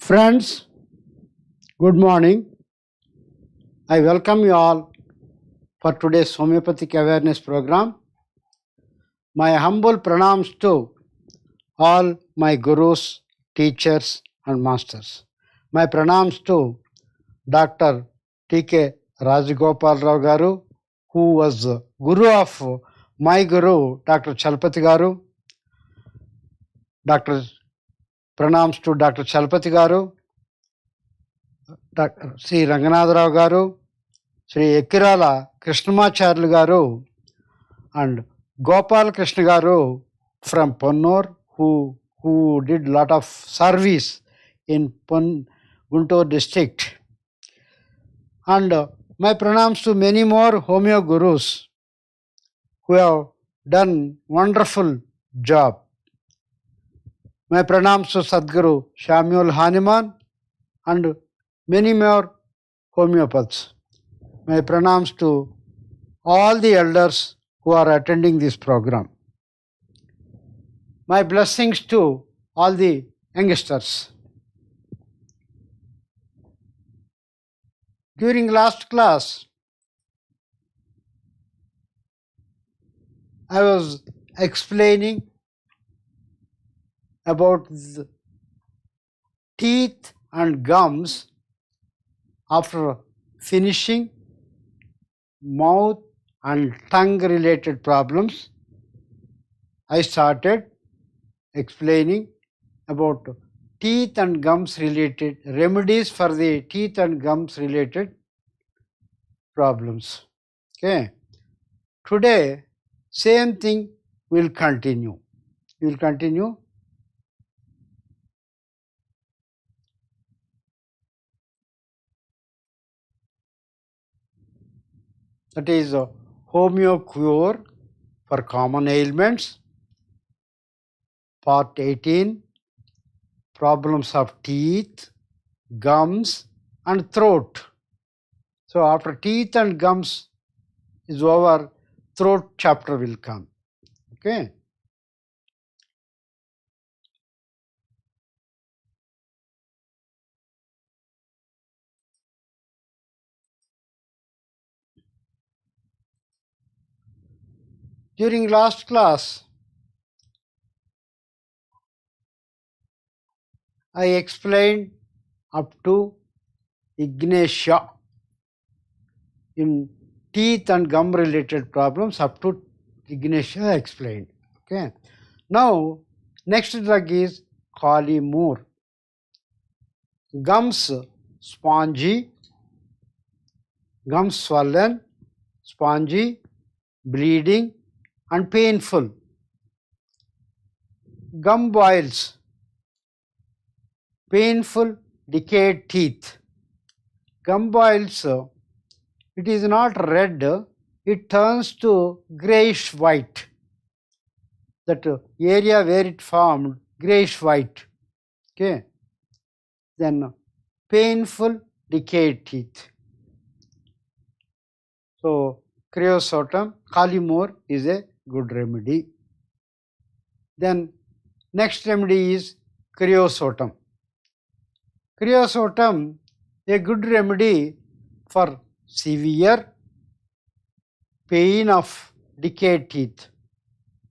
Friends, good morning. I welcome you all for today's homeopathic awareness program. My humble pranams to all my gurus, teachers and masters. My pranams to Dr. T.K. Rajagopal Rao Garu, who was guru of my guru, Dr. Chalpati Garu. Pranams to Dr. Chalpati Garu, Sri Ranganatharao Garu, Sri Ekkirala Krishnamacharlu Garu, and Gopal Krishna Garu from Ponnur, who did lot of service in Guntur district. And my pranams to many more Homeo gurus who have done wonderful job. My pranams to Sadguru Shamyul Hanuman and many more homeopaths. My pranams to all the elders who are attending this program. My blessings to all the youngsters. During last class, I was explaining about the teeth and gums. After finishing mouth and tongue related problems, I started explaining about teeth and gums related remedies for the teeth and gums related problems. Okay. Today, same thing will continue. We will continue. That is Homeo Cure for Common Ailments, Part 18, Problems of Teeth, Gums and Throat. So after teeth and gums is over, throat chapter will come. Okay. During last class, I explained up to Ignatia in teeth and gum related problems. Up to Ignatia I explained. Okay. Now, next drug is Calimur. Gums spongy, gums swollen, spongy, bleeding and painful. Gum boils, painful, decayed teeth. Gum boils, it is not red, it turns to greyish white. That area where it formed, greyish white. Okay. Then painful, decayed teeth. So creosotum, Calimur is a good remedy. Then next remedy is creosotum. Creosotum, a good remedy for severe pain of decayed teeth.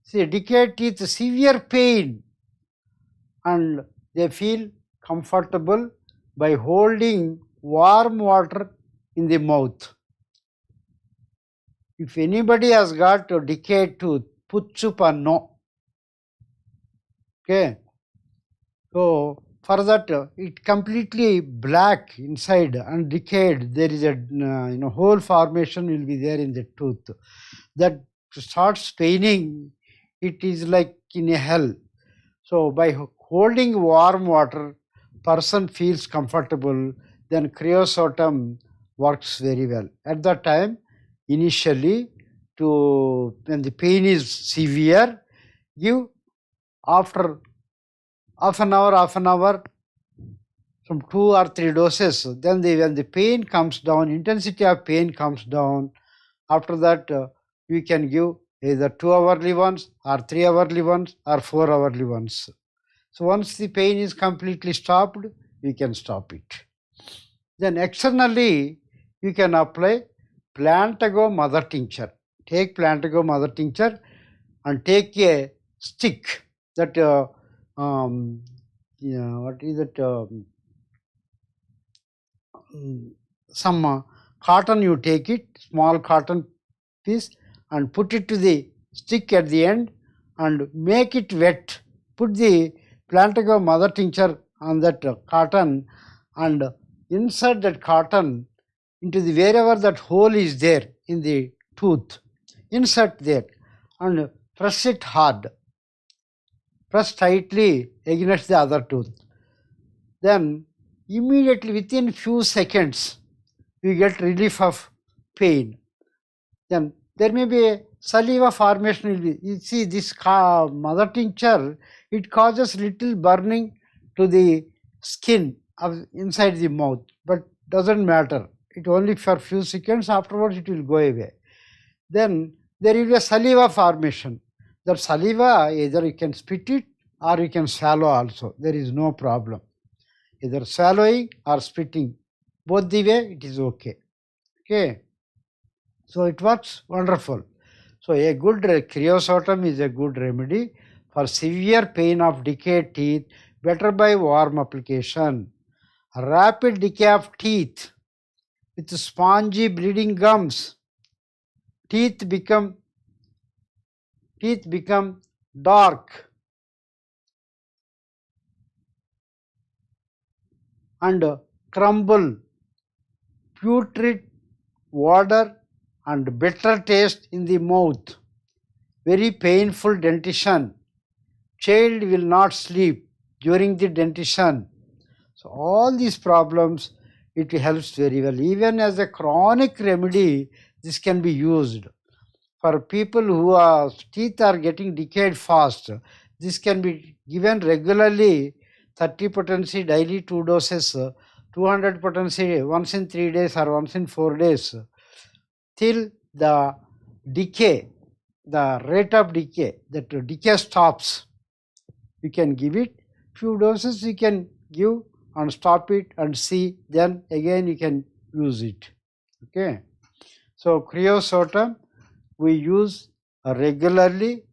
See, decayed teeth, severe pain, and they feel comfortable by holding warm water in the mouth. If anybody has got a decayed tooth, puchupanno. Okay. So for that, it completely black inside and decayed. There is a hole formation will be there in the tooth. That starts paining. It is like in a hell. So by holding warm water, person feels comfortable. Then creosotum works very well. At that time, initially, when the pain is severe, give after half an hour, some 2 or 3 doses. Then when the pain comes down, intensity of pain comes down, after that we can give either 2-hourly ones or 3-hourly ones or 4-hourly ones. So once the pain is completely stopped, we can stop it. Then externally, you can apply Plantago mother tincture. Take Plantago mother tincture and take a stick that what is it? Some cotton, you take it, small cotton piece, and put it to the stick at the end and make it wet. Put the Plantago mother tincture on that cotton and insert that cotton into the wherever that hole is there in the tooth. Insert there and press it hard. Press tightly against the other tooth. Then immediately within few seconds we get relief of pain. Then there may be a saliva formation. You see this mother tincture, it causes little burning to the skin of inside the mouth, but doesn't matter. It only for few seconds, afterwards it will go away. Then there will be a saliva formation. That saliva, either you can spit it or you can swallow also. There is no problem. Either swallowing or spitting, both the way it is okay. Okay. So it works wonderful. So a good creosotum is a good remedy for severe pain of decayed teeth, better by warm application. Rapid decay of teeth with spongy bleeding gums. Teeth become dark and crumble, putrid odor and bitter taste in the mouth, very painful dentition. Child will not sleep during the dentition. So all these problems, it helps very well. Even as a chronic remedy, this can be used. For people who teeth are getting decayed fast, this can be given regularly, 30 potency daily 2 doses, 200 potency once in 3 days or once in 4 days, till the decay, the rate of decay, that decay stops. You can give it, few doses you can give and stop it and see, then again you can use it. Okay. So creosotum we use regularly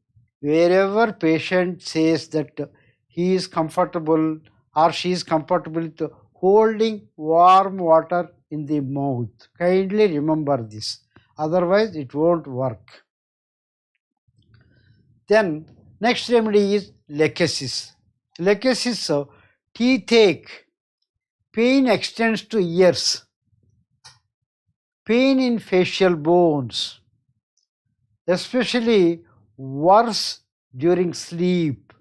wherever patient says that he is comfortable or she is comfortable with holding warm water in the mouth. Kindly remember this, otherwise it won't work. Then next remedy is lechesis. Lechesis, teeth ache, pain extends to ears, pain in facial bones, especially worse during sleep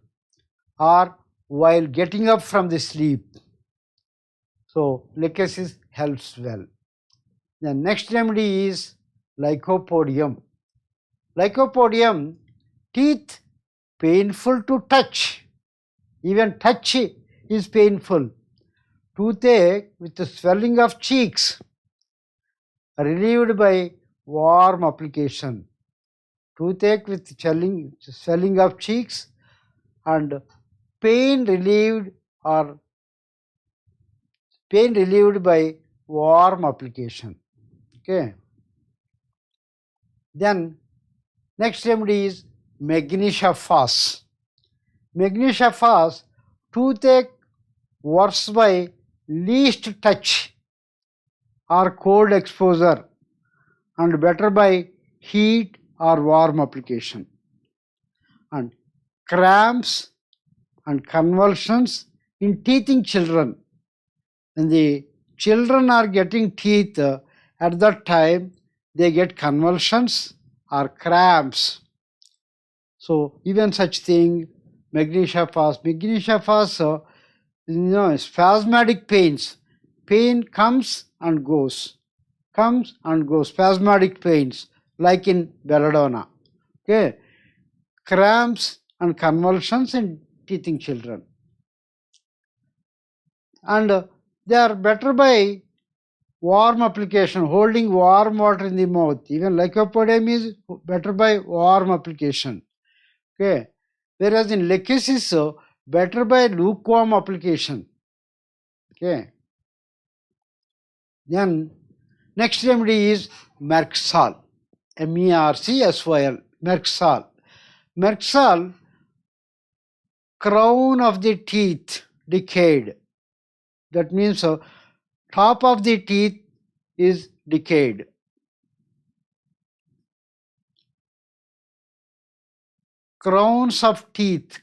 or while getting up from the sleep. So lechesis helps well. The next remedy is lycopodium. Lycopodium, teeth painful to touch, even touch is painful. Toothache with the swelling of cheeks, relieved by warm application. Toothache with swelling of cheeks and pain relieved by warm application. Okay. Then next remedy is magnesia phos. Magnesia phos, toothache worse by least touch or cold exposure and better by heat or warm application. And cramps and convulsions in teething children. When the children are getting teeth, at that time they get convulsions or cramps. So even such thing, magnesia phos. Magnesia phos, spasmodic pains. Pain comes and goes, spasmodic pains like in belladonna. Okay, cramps and convulsions in teething children, and they are better by warm application, holding warm water in the mouth. Even lycopodium is better by warm application. Okay, whereas in lechesis, better by lukewarm application. Okay. Then next remedy is Merxal. MERCSOL. Merxal. Merxal, crown of the teeth decayed. That means top of the teeth is decayed. Crowns of teeth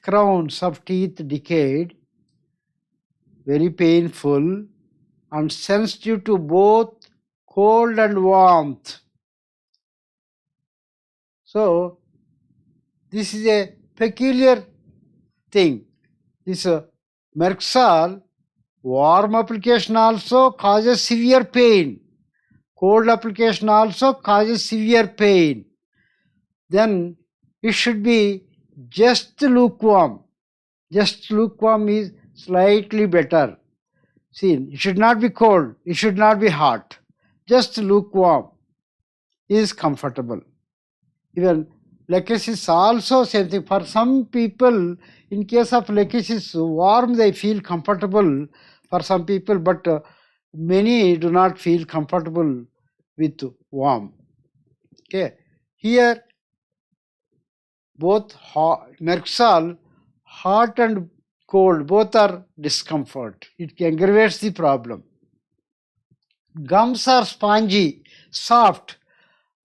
decayed, very painful and sensitive to both cold and warmth. So this is a peculiar thing. This Merxal, warm application also causes severe pain. Cold application also causes severe pain. Then it should be just lukewarm. Just lukewarm is slightly better. See, it should not be cold, it should not be hot. Just lukewarm is comfortable. Even lechesis also same thing. For some people, in case of lechesis, warm they feel comfortable for some people, but many do not feel comfortable with warm. Okay. Here both Merxal, hot and cold, both are discomfort. It aggravates the problem. Gums are spongy, soft.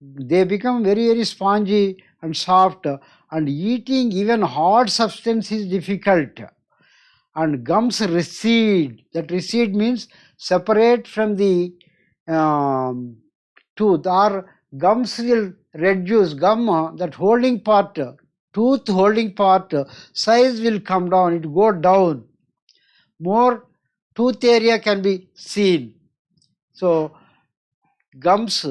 They become very spongy and soft, and eating even hard substance is difficult. And gums recede. That recede means separate from the tooth, or gums will reduce. Gum, that holding part, tooth holding part, size will come down, it go down. More tooth area can be seen. So gums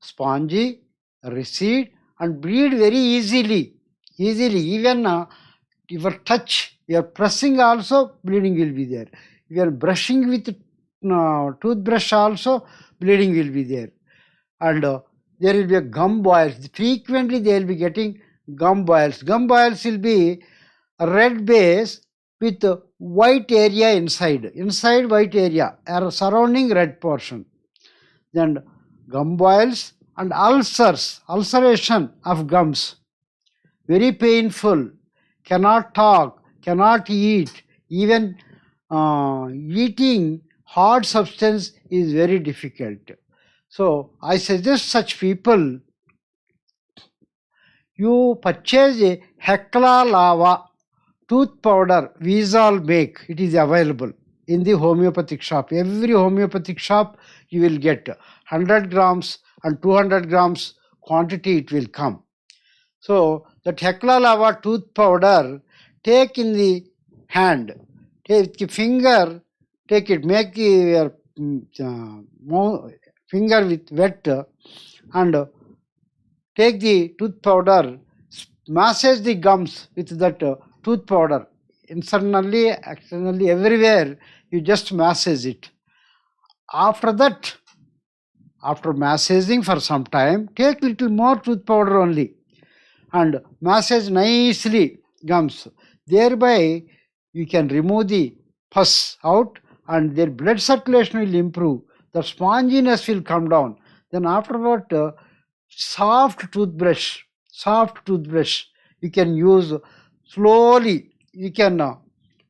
spongy, recede and bleed very easily. Even your touch, your pressing also bleeding will be there. If you are brushing with toothbrush also bleeding will be there. And there will be a gum boils. Frequently they will be getting gum boils. Gum boils will be a red base with white area inside white area or surrounding red portion. Then gum boils and ulcers, ulceration of gums, very painful, cannot talk, cannot eat, even eating hard substance is very difficult. So I suggest such people, you purchase a Hecla lava tooth powder, Vizal make, it is available in the homeopathic shop. Every homeopathic shop you will get 100 grams and 200 grams quantity it will come. So that Hecla lava tooth powder, take in the hand, take the finger, take it, make your finger with wet and take the tooth powder, massage the gums with that tooth powder. Internally, externally, everywhere, you just massage it. After that, after massaging for some time, take little more tooth powder only and massage nicely gums. Thereby, you can remove the pus out and their blood circulation will improve. The sponginess will come down. Then afterward, soft toothbrush, you can use slowly. You can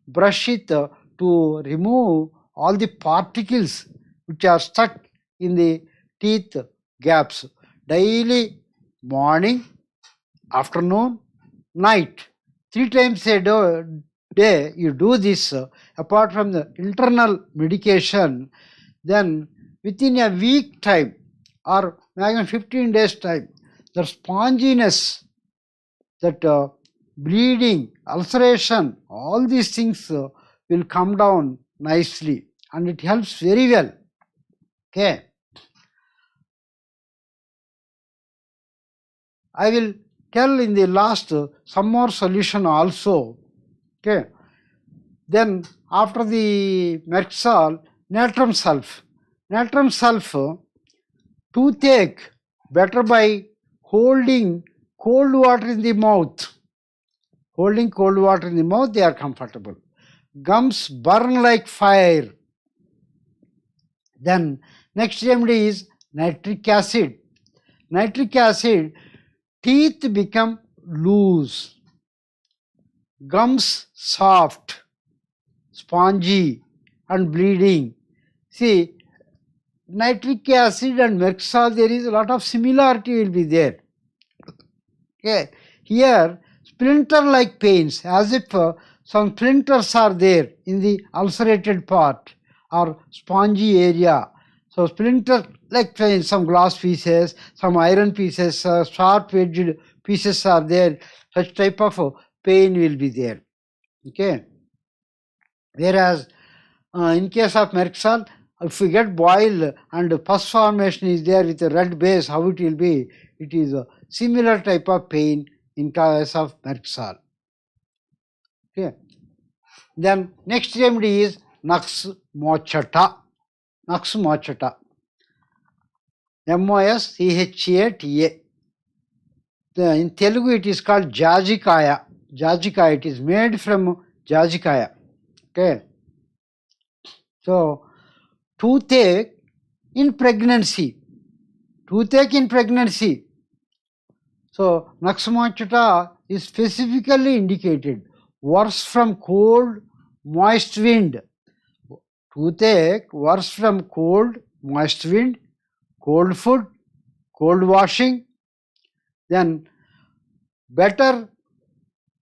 brush it to remove all the particles which are stuck in the teeth gaps. Daily, morning, afternoon, night, 3 times a day you do this. Apart from the internal medication, then within a week time or maximum 15 days time, the sponginess, that bleeding, ulceration, all these things will come down nicely and it helps very well. Okay. I will tell in the last some more solution also. Okay. Then after the Merxal, natrum sulph. Natrum sulph, toothache better by holding cold water in the mouth. Holding cold water in the mouth, they are comfortable. Gums burn like fire. Then next remedy is nitric acid. Nitric acid, teeth become loose, gums soft, spongy and bleeding. See, nitric acid and Merxal, there is a lot of similarity will be there. Okay. Here, splinter-like pains, as if some splinters are there in the ulcerated part or spongy area. So, splinter-like pains, some glass pieces, some iron pieces, sharp-edged pieces are there. Such type of pain will be there. Okay. Whereas, in case of Merxal, if we get boil and pus formation is there with a red base, how it will be? It is a similar type of pain in case of Merxal. Okay. Then next remedy is Nux moschata. Nux moschata. Moschata. In Telugu it is called Jajikaya. Jajikaya. It is made from Jajikaya. Okay. So, toothache in pregnancy. Toothache in pregnancy. So, Nux moschata is specifically indicated. Worse from cold, moist wind. Toothache worse from cold, moist wind, cold food, cold washing. Then better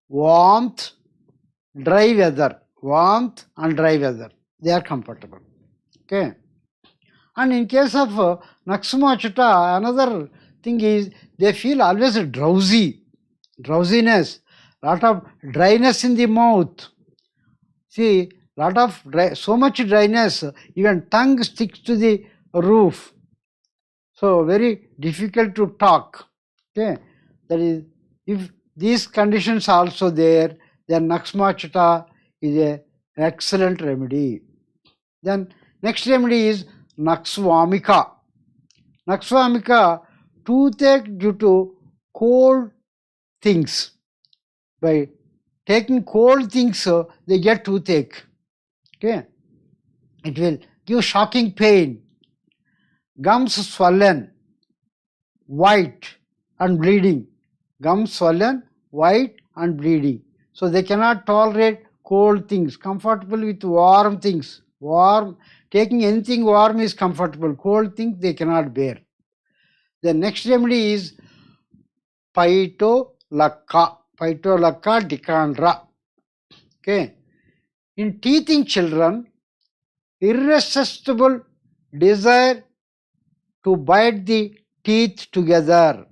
warmth, dry weather. Warmth and dry weather. They are comfortable. Okay. And in case of Nux moschata, another thing is they feel always drowsy, drowsiness, lot of dryness in the mouth. See, lot of so much dryness, even tongue sticks to the roof. So very difficult to talk. Okay, that is, if these conditions are also there, then Nux moschata is an excellent remedy. Then next remedy is Nux vomica. Nux vomica, toothache due to cold things. By taking cold things, they get toothache. Okay, it will give shocking pain. Gums swollen, white and bleeding. Gums swollen, white and bleeding. So they cannot tolerate cold things. Comfortable with warm things. Warm, taking anything warm is comfortable. Cold things they cannot bear. The next remedy is Phytolacca. Phytolacca decandra. Okay. In teething children, irresistible desire to bite the teeth together.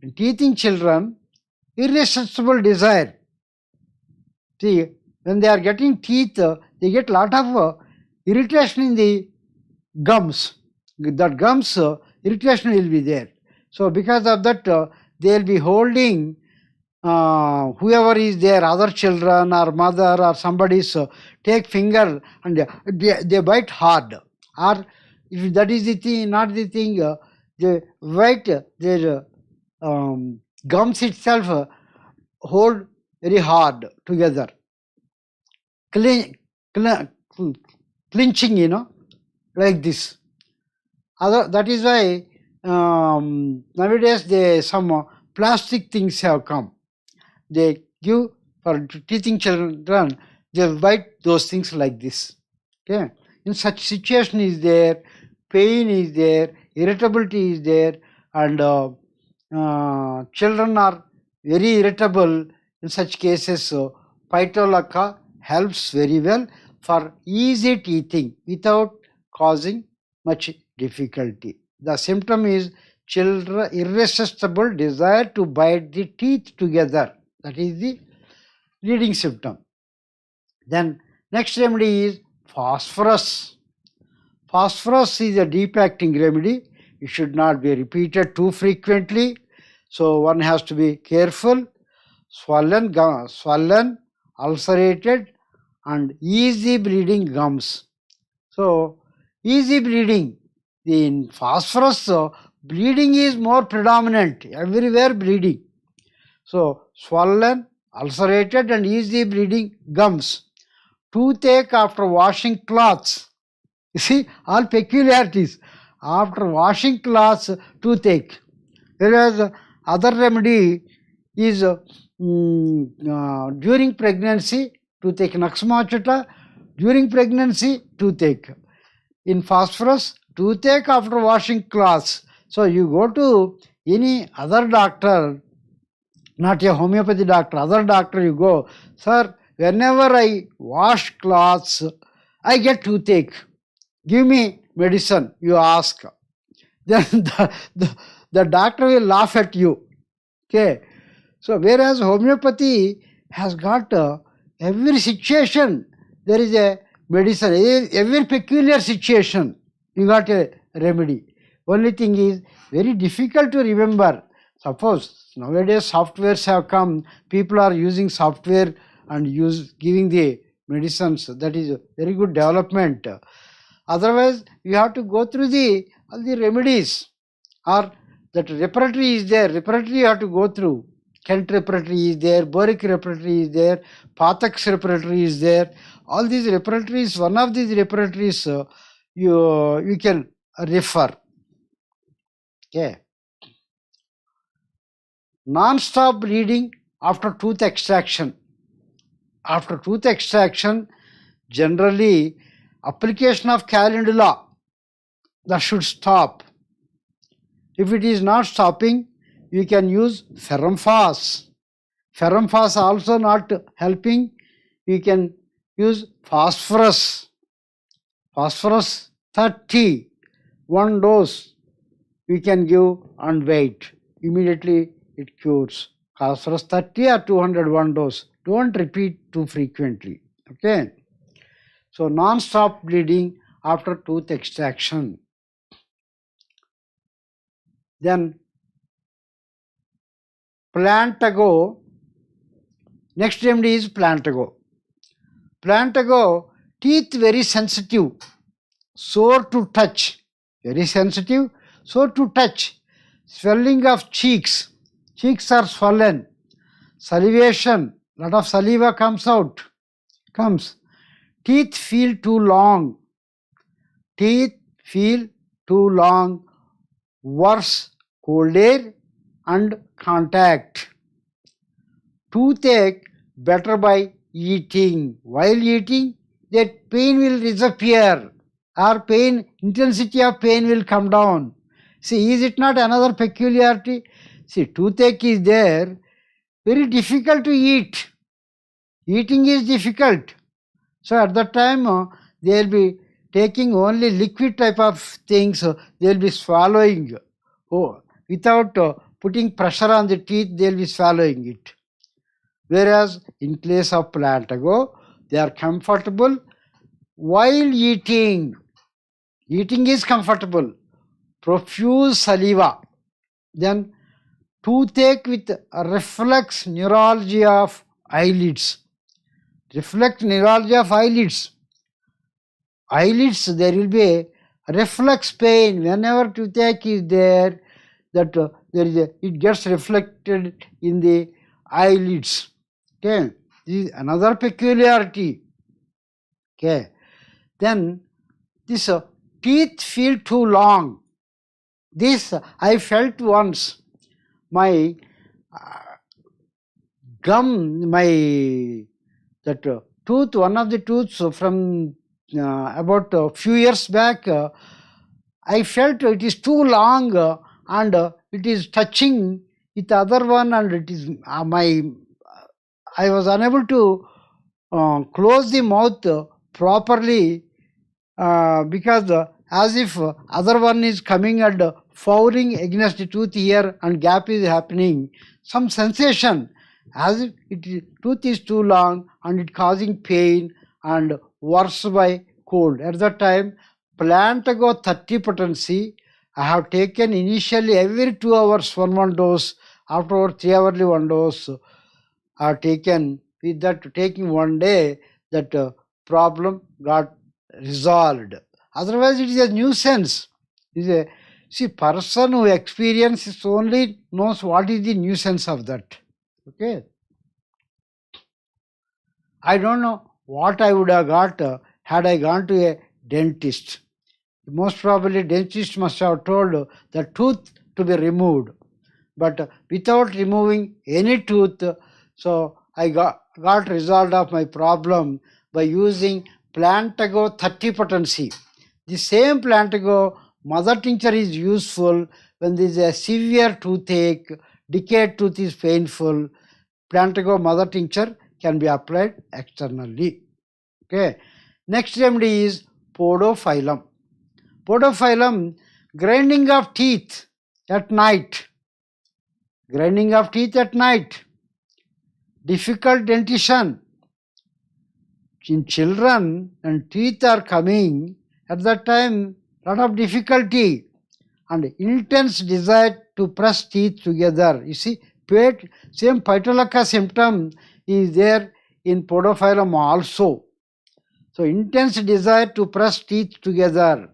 In teething children, irresistible desire. See, when they are getting teeth, they get lot of irritation in the gums. That gums irritation will be there. So because of that, they will be holding whoever is there, other children or mother or somebody's, take finger and they bite hard. Or if that is the thing, not the thing, they bite their gums itself, hold very hard together. Clinching, like this. That is why nowadays some plastic things have come. They give for teething children, they bite those things like this. Okay. In such situation is there, pain is there, irritability is there, and children are very irritable. In such cases, Phytolacca helps very well for easy teething without causing much difficulty. The symptom is children irresistible desire to bite the teeth together. That is the leading symptom. Then next remedy is phosphorus. Phosphorus is a deep acting remedy. It should not be repeated too frequently. So one has to be careful. Swollen, ulcerated and easy bleeding gums. So easy bleeding, in phosphorus, bleeding is more predominant, everywhere bleeding. So swollen, ulcerated and easy bleeding gums. Toothache after washing cloths. You see, all peculiarities. After washing cloths, toothache. Whereas other remedy is during pregnancy, toothache. Naxamachata, during pregnancy, toothache. In phosphorus, toothache after washing cloths. So you go to any other doctor, not a homeopathy doctor, other doctor you go, sir, whenever I wash cloths, I get toothache. Give me medicine, you ask. Then the doctor will laugh at you. Okay. So whereas homeopathy has got every situation, there is a medicine, every peculiar situation, you got a remedy. Only thing is very difficult to remember. Suppose nowadays softwares have come, people are using software and giving the medicines. That is a very good development. Otherwise, you have to go through all the remedies, or that repertory is there. Repertory you have to go through. Kent repertory is there, Boric repertory is there, Pathak's repertory is there. All these repertories, one of these repertories you can refer. Okay. Non-stop bleeding after tooth extraction. After tooth extraction, generally application of calendula, that should stop. If it is not stopping, you can use ferrum phos. Ferrum phos also not helping, you can use phosphorus. Phosphorus 30, 1 dose we can give and wait. Immediately it cures. Phosphorus 30 or 201 dose. Don't repeat too frequently. Okay. So non-stop bleeding after tooth extraction. Then Plantago. Next remedy is Plantago. Plantago, teeth very sensitive, sore to touch. Very sensitive, sore to touch. Swelling of cheeks. Cheeks are swollen. Salivation, lot of saliva comes. Teeth feel too long. Teeth feel too long. Worse, cold air and contact. Toothache, better by eating. While eating, that pain will disappear. Our intensity of pain will come down. See, is it not another peculiarity? See, toothache is there, very difficult to eat. Eating is difficult. So at that time, they will be taking only liquid type of things, they will be swallowing. Without putting pressure on the teeth, they will be swallowing it. Whereas in case of Plantago, they are comfortable while eating. Eating is comfortable. Profuse saliva. Then toothache with reflex neuralgia of eyelids. Reflex neuralgia of eyelids. Eyelids, there will be a reflex pain. Whenever toothache is there, that it gets reflected in the eyelids. Okay, this is another peculiarity. Okay, then this teeth feel too long. This I felt once. My tooth, one of the tooths from about a few years back, I felt it is too long and it is touching with the other one, and it is I was unable to close the mouth properly because as if other one is coming and fouling against the tooth here and gap is happening. Some sensation as if tooth is too long and it causing pain and worse by cold. At that time, Plantago 30 potency, I have taken initially every 2 hours one dose, afterward 3 hourly 1 dose. I have taken, with that taking 1 day, that problem got resolved. Otherwise, it is a nuisance. Person who experiences only knows what is the nuisance of that. Okay. I don't know what I would have got had I gone to a dentist. Most probably dentist must have told the tooth to be removed, but without removing any tooth, so I got resolved of my problem by using Plantago 30 potency. The same Plantago mother tincture is useful when there is a severe toothache, decayed tooth is painful. Plantago mother tincture can be applied externally. Okay. Next remedy is podophyllum. Podophyllum, grinding of teeth at night. Grinding of teeth at night. Difficult dentition. In children, and teeth are coming, at that time, lot of difficulty and intense desire to press teeth together. You see, same Phytolacca symptom is there in podophyllum also. So, intense desire to press teeth together.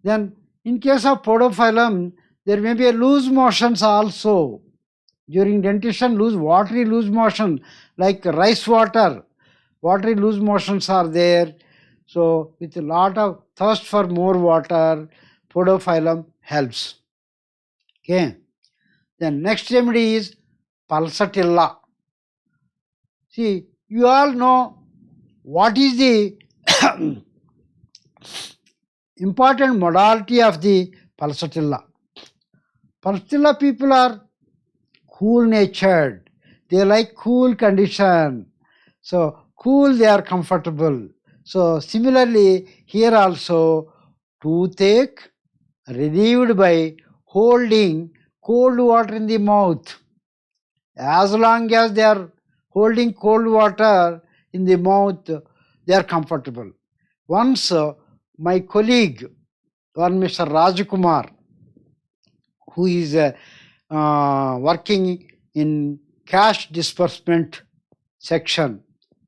Then, in case of podophyllum, there may be a loose motions also. During dentition, watery loose motion, like rice water, watery loose motions are there. So, with a lot of thirst for more water, podophyllum helps. Okay. Then next remedy is pulsatilla. See, you all know what is the important modality of the pulsatilla. Pulsatilla people are cool-natured. They like cool condition. So, cool, they are comfortable. So, similarly, here also, toothache relieved by holding cold water in the mouth. As long as they are holding cold water in the mouth, they are comfortable. Once, my colleague, one Mr. Rajkumar, who is working in cash disbursement section.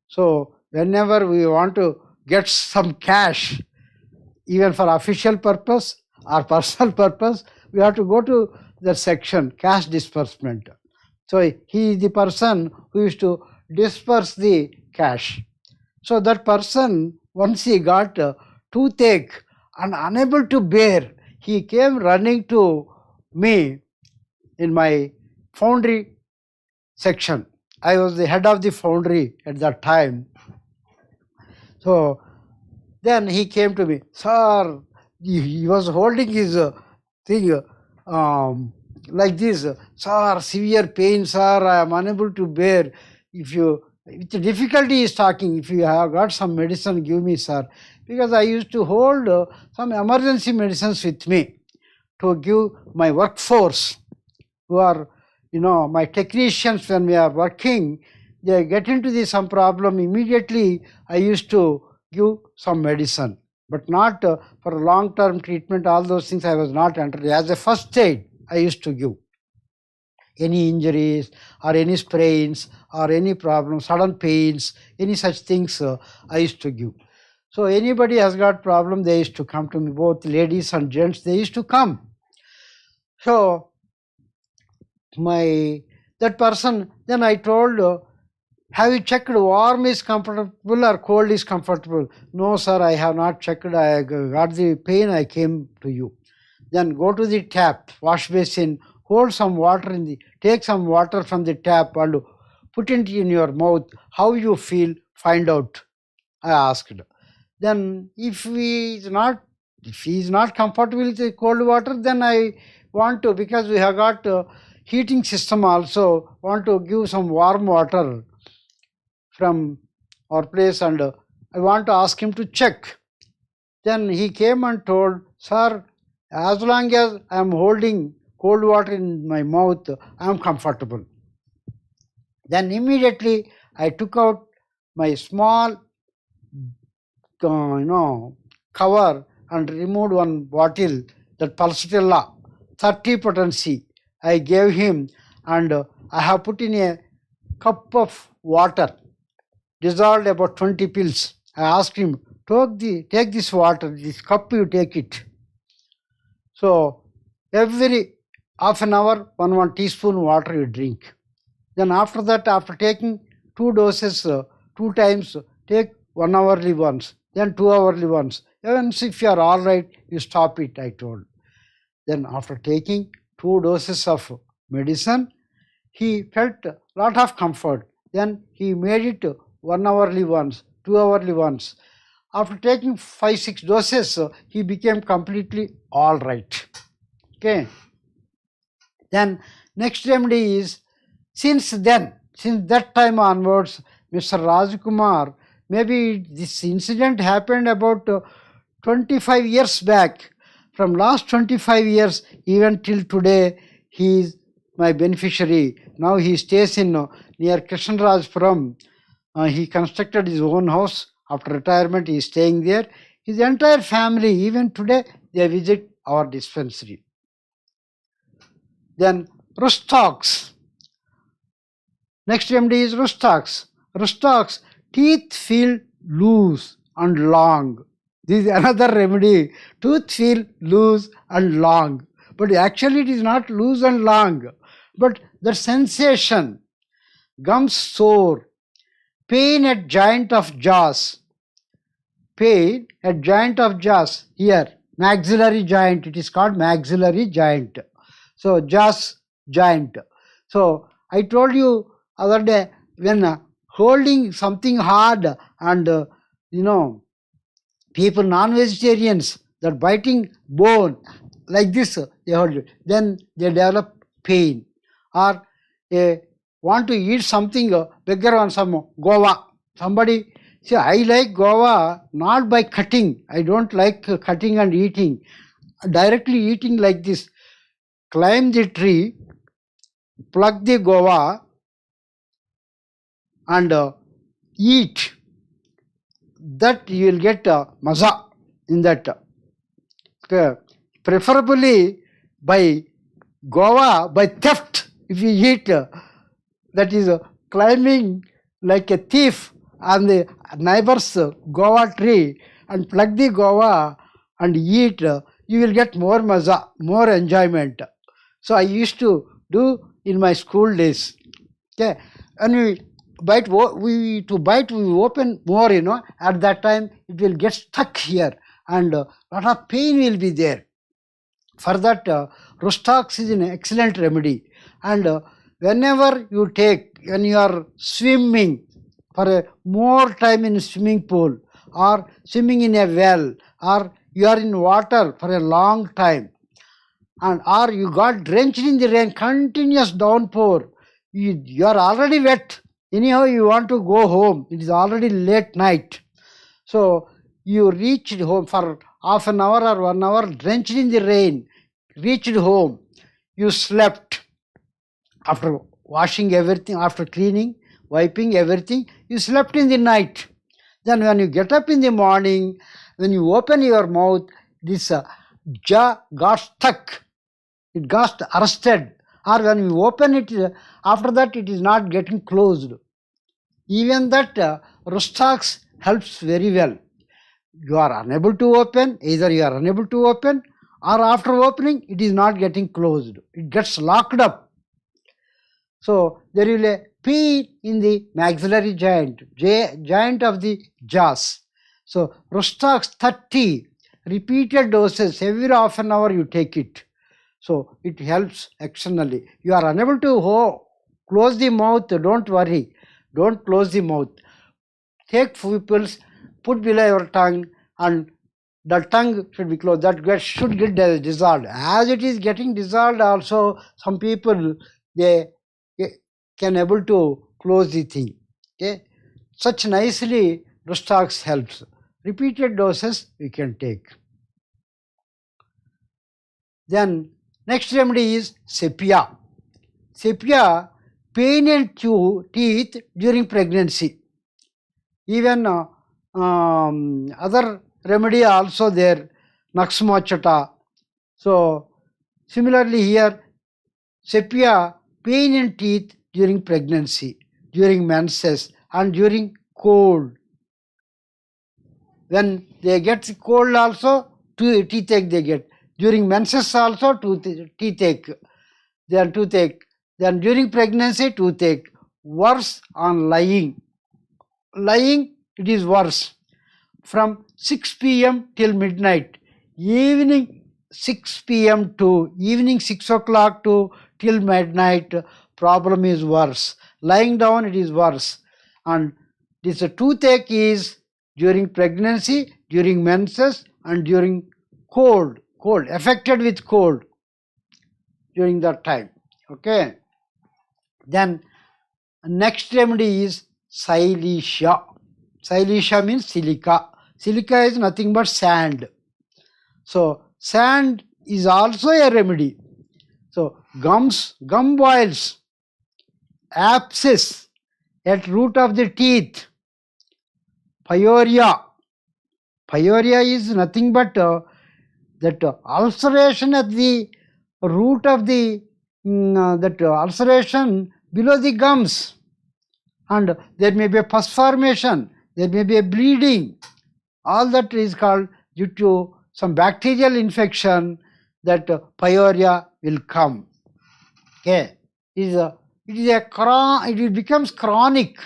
So, whenever we want to get some cash, even for official purpose or personal purpose, we have to go to the section, cash disbursement. So, he is the person who used to disperse the cash. So, that person, once he got toothache and unable to bear, he came running to me in my foundry section. I was the head of the foundry at that time. So, then he came to me, sir, he was holding his thing like this, sir, severe pain, sir, I am unable to bear. If you, with difficulty is talking, if you have got some medicine, give me, sir. Because I used to hold some emergency medicines with me to give my workforce, who are, my technicians when we are working, they get into some problem, immediately I used to give some medicine, but not for long-term treatment, all those things I was not entered. As a first aid, I used to give. Any injuries or any sprains or any problems, sudden pains, any such things I used to give. So anybody has got problem, they used to come to me, both ladies and gents, they used to come. So that person, then I told, have you checked warm is comfortable or cold is comfortable? No, sir, I have not checked. I got the pain, I came to you. Then go to the tap, wash basin, hold some water take some water from the tap and put it in your mouth. How you feel, find out, I asked. Then if he is not comfortable with the cold water, then I want to, because we have got heating system also, want to give some warm water from our place, and I want to ask him to check. Then he came and told, sir, as long as I am holding cold water in my mouth, I am comfortable. Then immediately I took out my small cover and removed one bottle, that pulsatilla, 30 potency. I gave him, and I have put in a cup of water, dissolved about 20 pills. I asked him, take this water, this cup, you take it. So every half an hour, one teaspoon water you drink. Then after that, after taking 2 doses, 2 times, take 1 hourly once. then 2-hourly once. Once if you are all right, you stop it, I told. Then after taking 2 doses of medicine, he felt a lot of comfort. Then he made it 1-hourly once, 2-hourly once. After taking 5-6 doses, he became completely all right. Okay. Then next remedy is, since that time onwards, Mr. Rajkumar, maybe this incident happened about 25 years back. From last 25 years even till today, he is my beneficiary. Now he stays in near Krishnarajpuram. He constructed his own house. After retirement, he is staying there. His entire family, even today, they visit our dispensary. Then Rustox. Next remedy is Rustox. Rustox, teeth feel loose and long. This is another remedy. Tooth feel loose and long. But actually it is not loose and long. But the sensation, gums sore, pain at joint of jaws. Pain at joint of jaws. Here, maxillary joint. It is called maxillary joint. So, jaws joint. So, I told you other day, when holding something hard and people, non-vegetarians, that biting bone like this, they hold it. Then they develop pain. Or they want to eat something, beggar on some guava. Somebody, see, I like guava not by cutting. I don't like cutting and eating. Directly eating like this. Climb the tree, pluck the guava and eat. That you will get maza in that. Preferably by guava, by theft, if you eat, that is climbing like a thief on the neighbor's guava tree and pluck the guava and eat, you will get more maza, more enjoyment. So I used to do in my school days. Okay, and we open more, at that time it will get stuck here and a lot of pain will be there. For that, Rustox is an excellent remedy. And whenever you take, when you are swimming for more time in a swimming pool or swimming in a well or you are in water for a long time and or you got drenched in the rain, continuous downpour, you are already wet. Anyhow, you want to go home. It is already late night. So you reached home for half an hour or 1 hour, drenched in the rain, reached home. You slept. After washing everything, after cleaning, wiping everything, you slept in the night. Then when you get up in the morning, when you open your mouth, this jaw got stuck. It got arrested. Or when you open it, after that it is not getting closed. Even that Rustox helps very well. You are unable to open, either you are unable to open or after opening it is not getting closed. It gets locked up. So there will be a pain in the maxillary joint, joint of the jaws. So Rustox 30, repeated doses, every half an hour you take it. So it helps externally. You are unable to close the mouth, don't worry. Don't close the mouth. Take pupils, put below your tongue and the tongue should be closed. That should get dissolved. As it is getting dissolved also, some people, they can able to close the thing. Okay? Such nicely Rustox helps. Repeated doses we can take. Then next remedy is sepia. Sepia, pain in teeth during pregnancy. Even other remedy also there, Naxmochata. So similarly here, sepia, pain in teeth during pregnancy, during menses and during cold. When they get cold also, toothache they get. During menses also, toothache. Then toothache. Then during pregnancy, toothache. Worse on lying. Lying, it is worse. from 6 p.m. till midnight. Evening 6 p.m. to evening 6 o'clock to till midnight, problem is worse. Lying down, it is worse. And this toothache is during pregnancy, during menses, and during cold, affected with cold during that time. Okay. Then next remedy is silesia. Silesia means silica. Silica is nothing but sand. So sand is also a remedy. So gums, gum boils, abscess at root of the teeth, pyorrhea. Pyorrhea is nothing but that ulceration at the root of the ulceration below the gums, and there may be a pus formation, there may be a bleeding. All that is called due to some bacterial infection, that pyorrhea will come. Okay, it becomes chronic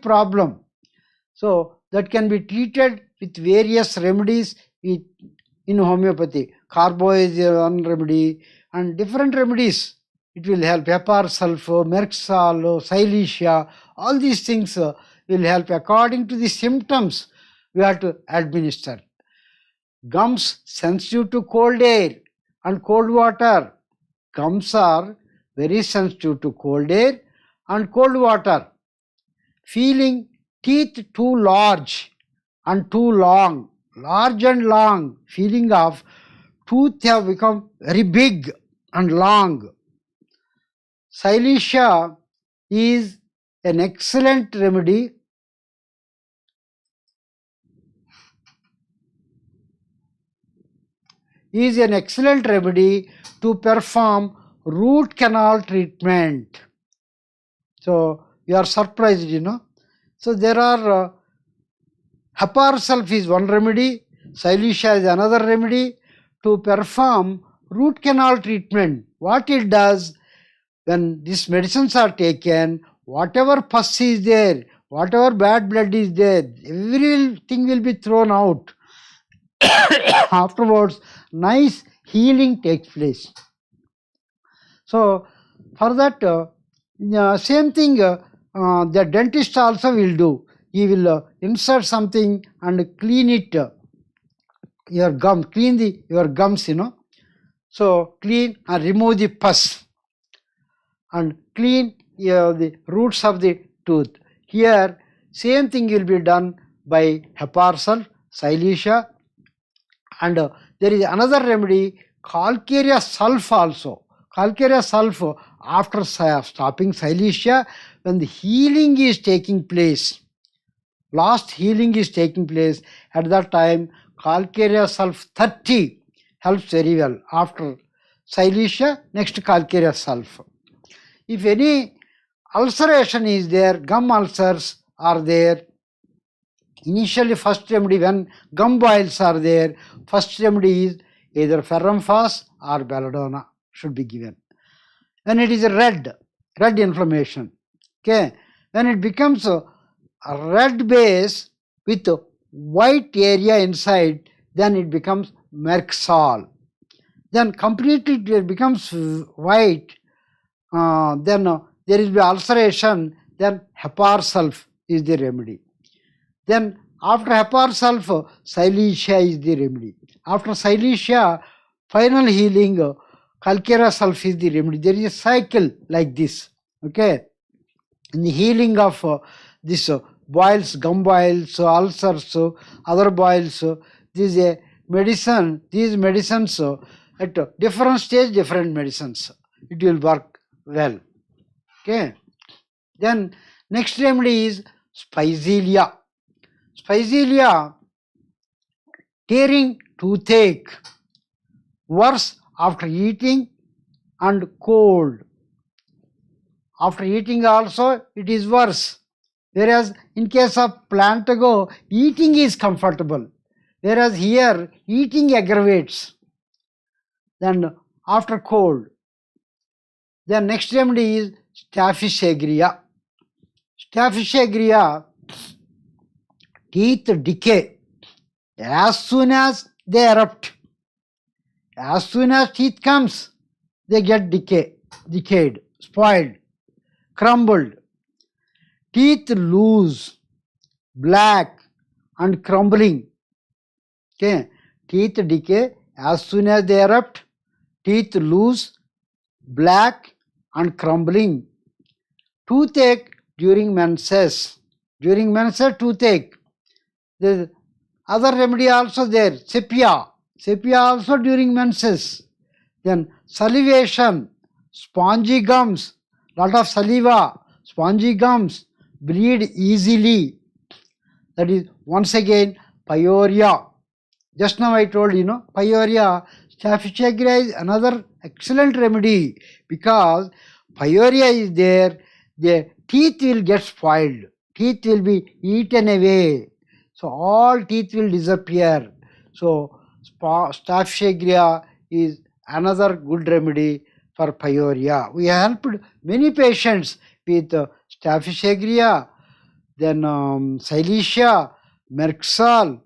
problem. So that can be treated with various remedies in homeopathy. Carbo is one remedy, and different remedies it will help. Hepar sulfur, Merxal, Silesia, all these things will help according to the symptoms we have to administer. Gums sensitive to cold air and cold water. Gums are very sensitive to cold air and cold water. Feeling teeth too large and too long, large and long, feeling of tooth have become very big and long. Silesia is an excellent remedy. To perform root canal treatment. So you are surprised, So there are Hepar sulf is one remedy, Silesia is another remedy to perform root canal treatment. What it does, when these medicines are taken, whatever pus is there, whatever bad blood is there, everything will be thrown out. Afterwards, nice healing takes place. So for that, same thing the dentist also will do. He will insert something and clean it, your gum, clean your gums, So clean and remove the pus and clean the roots of the tooth. Here, same thing will be done by Hepar sulf, Silesia, and there is another remedy, calcareous sulf also. Calcareous sulf, after stopping Silesia, when the healing is taking place, last healing is taking place, at that time calcareous sulf 30 helps very well. After Silesia, next calcareous sulf. If any ulceration is there, gum ulcers are there, initially first remedy, when gum boils are there, first remedy is either ferrum phos or belladonna should be given. When it is a red inflammation, okay, when it becomes a red base with a white area inside, then it becomes Merxal. Then completely it becomes white, then there will be ulceration, then Hepar sulf is the remedy. Then after Hepar sulf, Silesia is the remedy. After Silesia, final healing, calcareous sulf is the remedy. There is a cycle like this. Okay. In the healing of this boils, gum boils, ulcers, other boils, this is a medicine. These medicines at different stage, different medicines. It will work well. Okay. Then next remedy is Spizelia. Spizelia, tearing toothache, worse after eating and cold. After eating also it is worse. Whereas in case of Plantago, eating is comfortable. Whereas here eating aggravates. Then after cold. Then next remedy is Staphysagria. Staphysagria, teeth decay. As soon as they erupt, as soon as teeth comes, they get decayed, spoiled, crumbled. Teeth loose, black and crumbling. Okay, teeth decay as soon as they erupt. Teeth loose, black and crumbling. Toothache during menses. During menses, toothache. There other remedy also there. Sepia. Sepia also during menses. Then salivation, spongy gums, lot of saliva, spongy gums, bleed easily. That is once again pyuria. Just now I told pyuria. Staphysagria is another excellent remedy because pyuria is there, the teeth will get spoiled, teeth will be eaten away, so all teeth will disappear. So staphysagria is another good remedy for pyuria. We helped many patients with staphysagria, then Silesia, Merxal,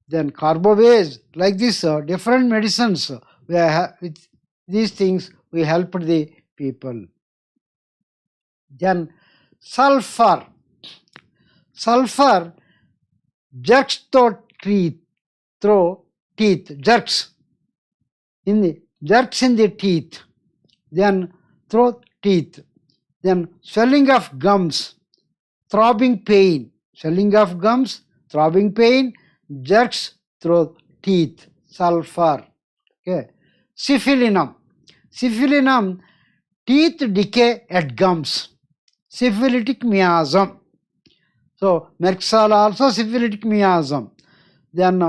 then Carbovase, like this different medicines. With these things we helped the people. Then sulfur. Sulfur jerks through teeth, jerks in the teeth, then through teeth, then swelling of gums, throbbing pain, swelling of gums, throbbing pain, jerks through teeth, sulfur. Okay. Syphilinum. Syphilinum, teeth decay at gums, syphilitic miasm. So Merxal also syphilitic miasm. Then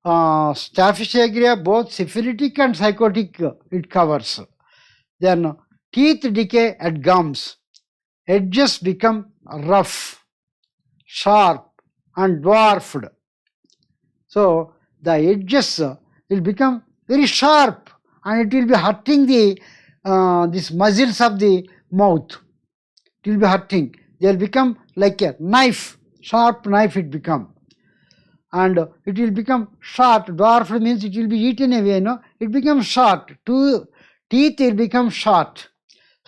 staphysagria, both syphilitic and psychotic it covers. Then teeth decay at gums, edges become rough, sharp and dwarfed. So the edges will become very sharp and it will be hurting the these muscles of the mouth. It will be hurting. They will become like a knife, sharp knife it become. And it will become short. Dwarfed means it will be eaten away, it becomes short. Teeth will become short.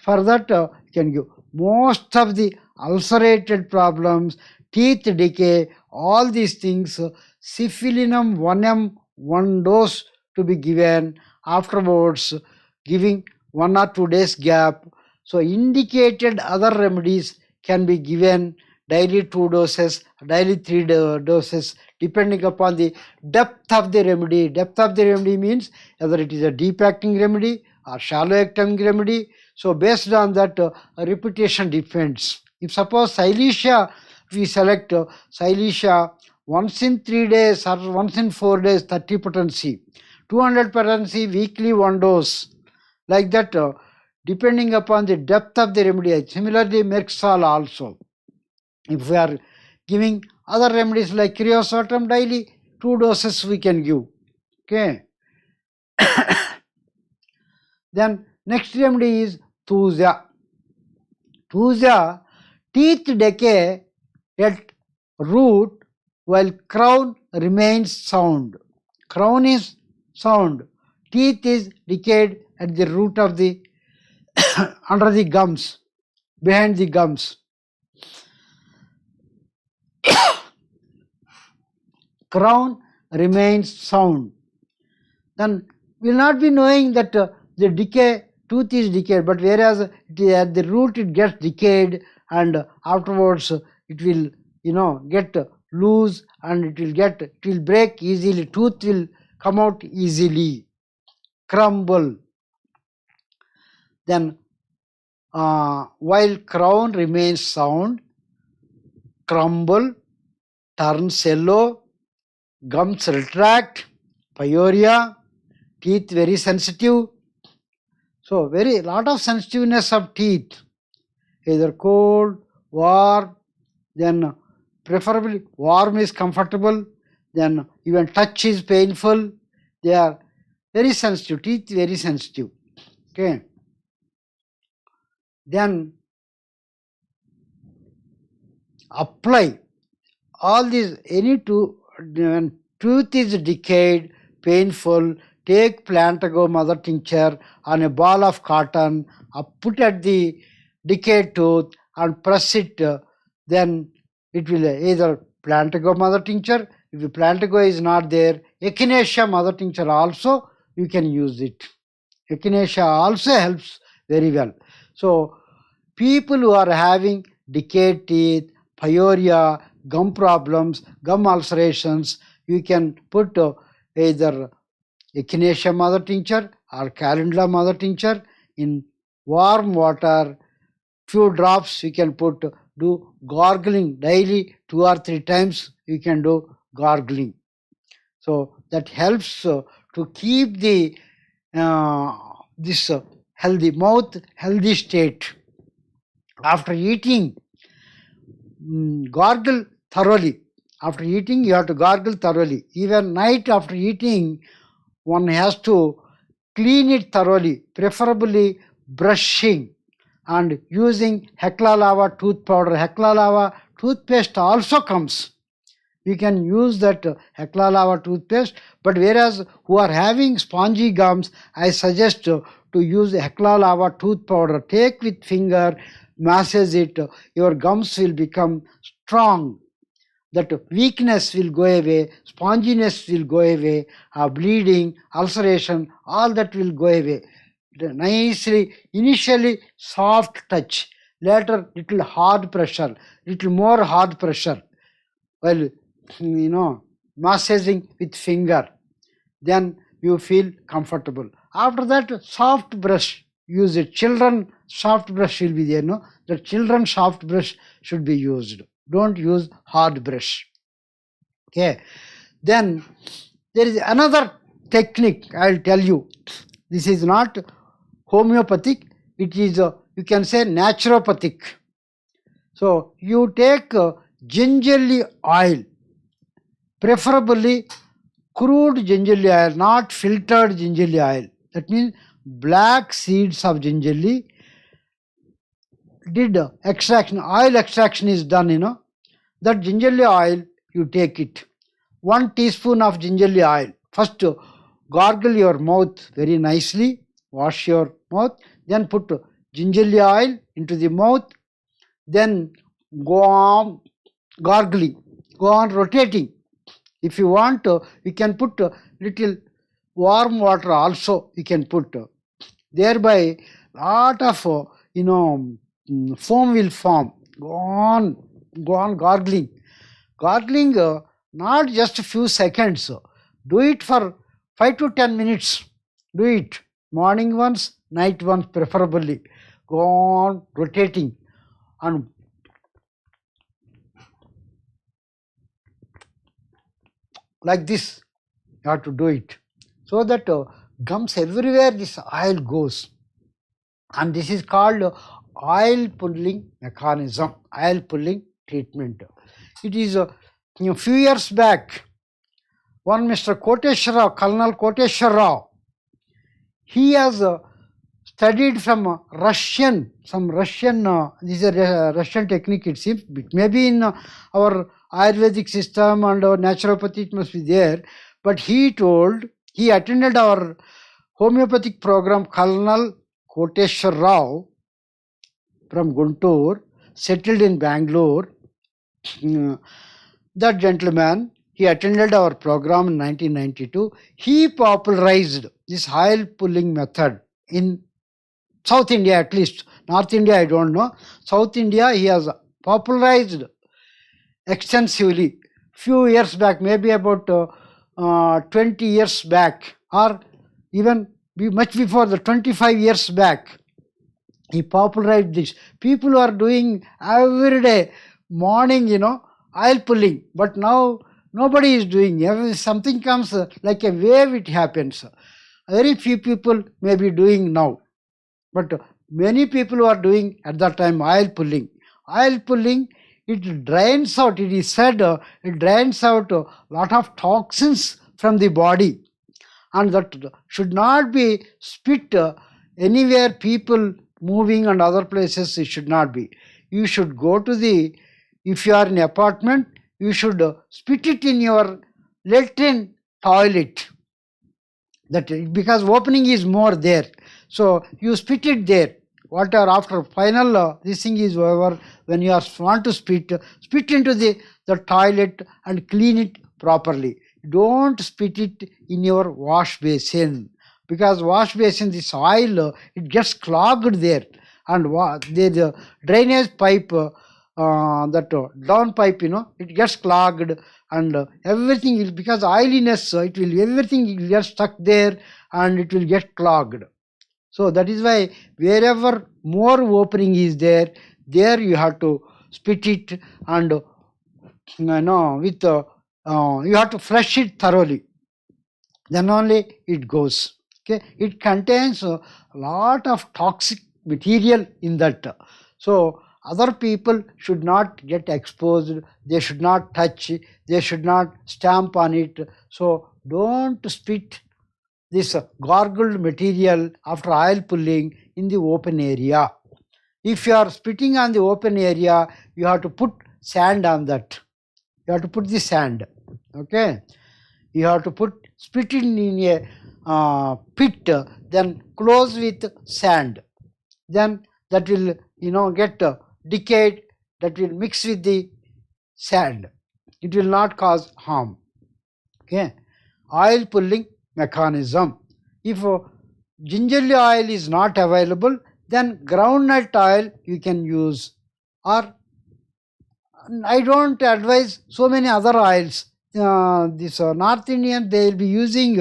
For that, you can give most of the ulcerated problems, teeth decay, all these things, syphilinum 1 1 dose to be given, afterwards giving 1 or 2 days gap. So indicated other remedies can be given daily 2 doses, daily 3 doses, depending upon the depth of the remedy. Depth of the remedy means whether it is a deep acting remedy or shallow acting remedy. So based on that, repetition depends. If suppose Silesia, we select Silesia once in 3 days or once in 4 days, 30 potency, 200 potency, weekly 1 dose, like that, depending upon the depth of the remedy. Similarly, Merxal also. If we are giving other remedies like creosotum, daily 2 doses we can give. Okay. Then next remedy is thusia. Thusia, teeth decay at root while crown remains sound. Crown is sound. Teeth is decayed at the root of the under the gums, behind the gums. Crown remains sound. Then we will not be knowing that the decay, tooth is decayed, but whereas it is at the root it gets decayed and afterwards it will get loose and it will break easily, tooth will come out easily, crumble. Then while crown remains sound, crumble, turns yellow, gums retract, pyuria, teeth very sensitive. So very lot of sensitiveness of teeth, either cold, warm, then preferably warm is comfortable, then even touch is painful. They are very sensitive, teeth very sensitive. Okay. Then apply all these, any tooth is decayed, painful, take Plantago mother tincture on a ball of cotton, put at the decayed tooth and press it, then it will either Plantago mother tincture. If the Plantago is not there, Echinacea mother tincture also you can use it. Echinacea also helps very well. So people who are having decayed teeth, pyorrhea, gum problems, gum ulcerations, you can put either Echinacea mother tincture or Calendula mother tincture in warm water. Few drops you can put, do gargling daily 2 or 3 times you can do gargling. So that helps to keep the this healthy mouth, healthy state. After eating, gargle thoroughly. After eating, you have to gargle thoroughly. Even night after eating, one has to clean it thoroughly, preferably brushing and using Hecla lava tooth powder. Hecla lava toothpaste also comes. You can use that Hecla lava toothpaste, but whereas who are having spongy gums, I suggest to use Hecla lava tooth powder. Take with finger, massage it, your gums will become strong. That weakness will go away, sponginess will go away, bleeding, ulceration, all that will go away. Nicely, initially soft touch, later little hard pressure, little more hard pressure. Well, massaging with finger, then you feel comfortable. After that, soft brush, use it. Children soft brush will be there, no? The children soft brush should be used. Don't use hard brush. Okay. Then there is another technique I'll tell you. This is not homeopathic, it is you can say naturopathic. So you take gingerly oil, preferably crude gingerly oil, not filtered gingerly oil. That means black seeds of gingerly, did extraction, oil extraction is done, that gingerly oil, you take it. 1 teaspoon of gingerly oil. First, gargle your mouth very nicely, wash your mouth, then put gingerly oil into the mouth, then go on gargling, go on rotating. If you want, you can put little warm water also, you can put. Thereby, lot of, foam will form. Go on gargling. Gargling, not just a few seconds. Do it for 5 to 10 minutes. Do it. Morning once, night once preferably. Go on rotating. And like this, you have to do it. So that gums everywhere this oil goes. And this is called oil pulling mechanism, oil pulling treatment. It is a few years back, one Mr. Koteshwar Rao, Colonel Koteshwar Rao, he has studied from Russian, this is a Russian technique it seems, maybe in our Ayurvedic system and our naturopathy it must be there, but he attended our homeopathic program, Colonel Koteshwar Rao from Guntur, settled in Bangalore. That gentleman, he attended our program in 1992. He popularized this oil pulling method in South India at least. North India I don't know. South India he has popularized extensively. Few years back, maybe about 20 years back, or even much before the 25 years back, he popularized this. People are doing every day morning, oil pulling, but now nobody is doing. If something comes like a wave, it happens. Very few people may be doing now, but many people are doing at that time oil pulling. Oil pulling, it drains out, it is said, it drains out a lot of toxins from the body, and that should not be spit anywhere people moving and other places, it should not be. You should go to if you are in an apartment, you should spit it in your latrine, toilet. That because opening is more there, so you spit it there. Whatever after final this thing is over, when you want to spit into the toilet and clean it properly. Don't spit it in your wash basin, because wash basin, this oil it gets clogged there, and the drainage pipe, that down pipe, it gets clogged, and everything will, because oiliness, it will, everything will get stuck there and it will get clogged. So that is why wherever more opening is there, you have to spit it, and with you have to flush it thoroughly. Then only it goes. Okay, it contains a lot of toxic material in that. So other people should not get exposed. They should not touch. They should not stamp on it. So don't spit this gargled material after oil pulling in the open area. If you are spitting on the open area, you have to put sand on that. You have to put the sand. Okay, you have to spit it in a pit, then close with sand. Then that will get decayed. That will mix with the sand. It will not cause harm. Okay, oil pulling mechanism. If gingerly oil is not available, then groundnut oil you can use, or I don't advise so many other oils. This North Indian, they will be using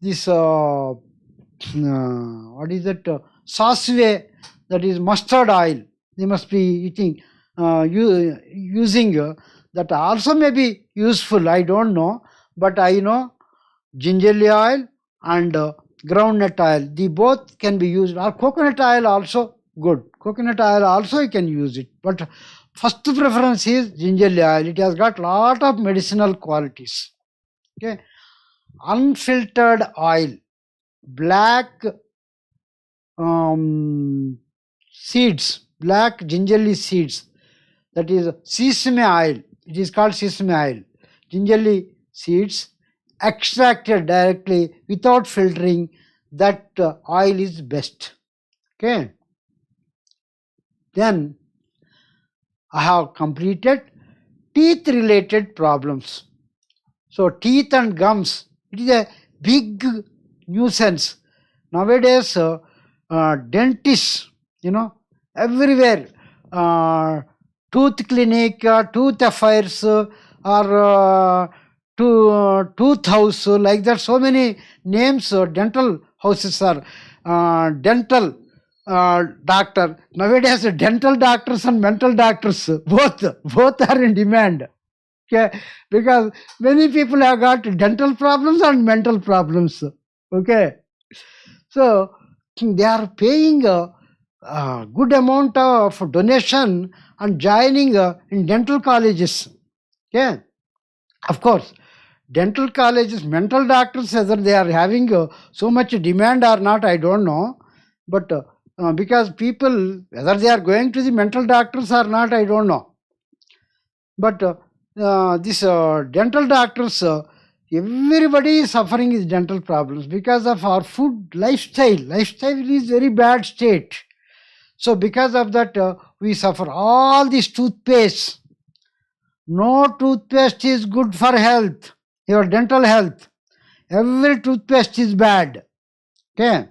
this what is it, sasve, that is mustard oil. They must be eating using that also may be useful. I don't know, but I know gingerly oil and groundnut oil, the both can be used, or coconut oil also good. Coconut oil also you can use it, but first preference is gingerly oil. It has got lot of medicinal qualities. Okay, unfiltered oil, black seeds, black gingerly seeds, that is sesame oil. It is called sesame oil. Gingerly seeds extracted directly without filtering, that oil is best. Okay, then I have completed teeth related problems. So teeth and gums, it is a big nuisance nowadays. Dentists, everywhere, tooth clinic, tooth affairs, or tooth house, like that, so many names. Dental houses are dental doctor. Nowadays dental doctors and mental doctors, both are in demand. Okay, because many people have got dental problems and mental problems. Okay, so they are paying a good amount of donation and joining in dental colleges. Okay, of course, dental colleges, mental doctors, whether they are having so much demand or not, I don't know. But because people, whether they are going to the mental doctors or not, I don't know. But this dental doctors, everybody is suffering with dental problems because of our food lifestyle. Lifestyle is very bad state. So because of that, we suffer all these toothpaste. No toothpaste is good for health, your dental health. Every toothpaste is bad. Okay.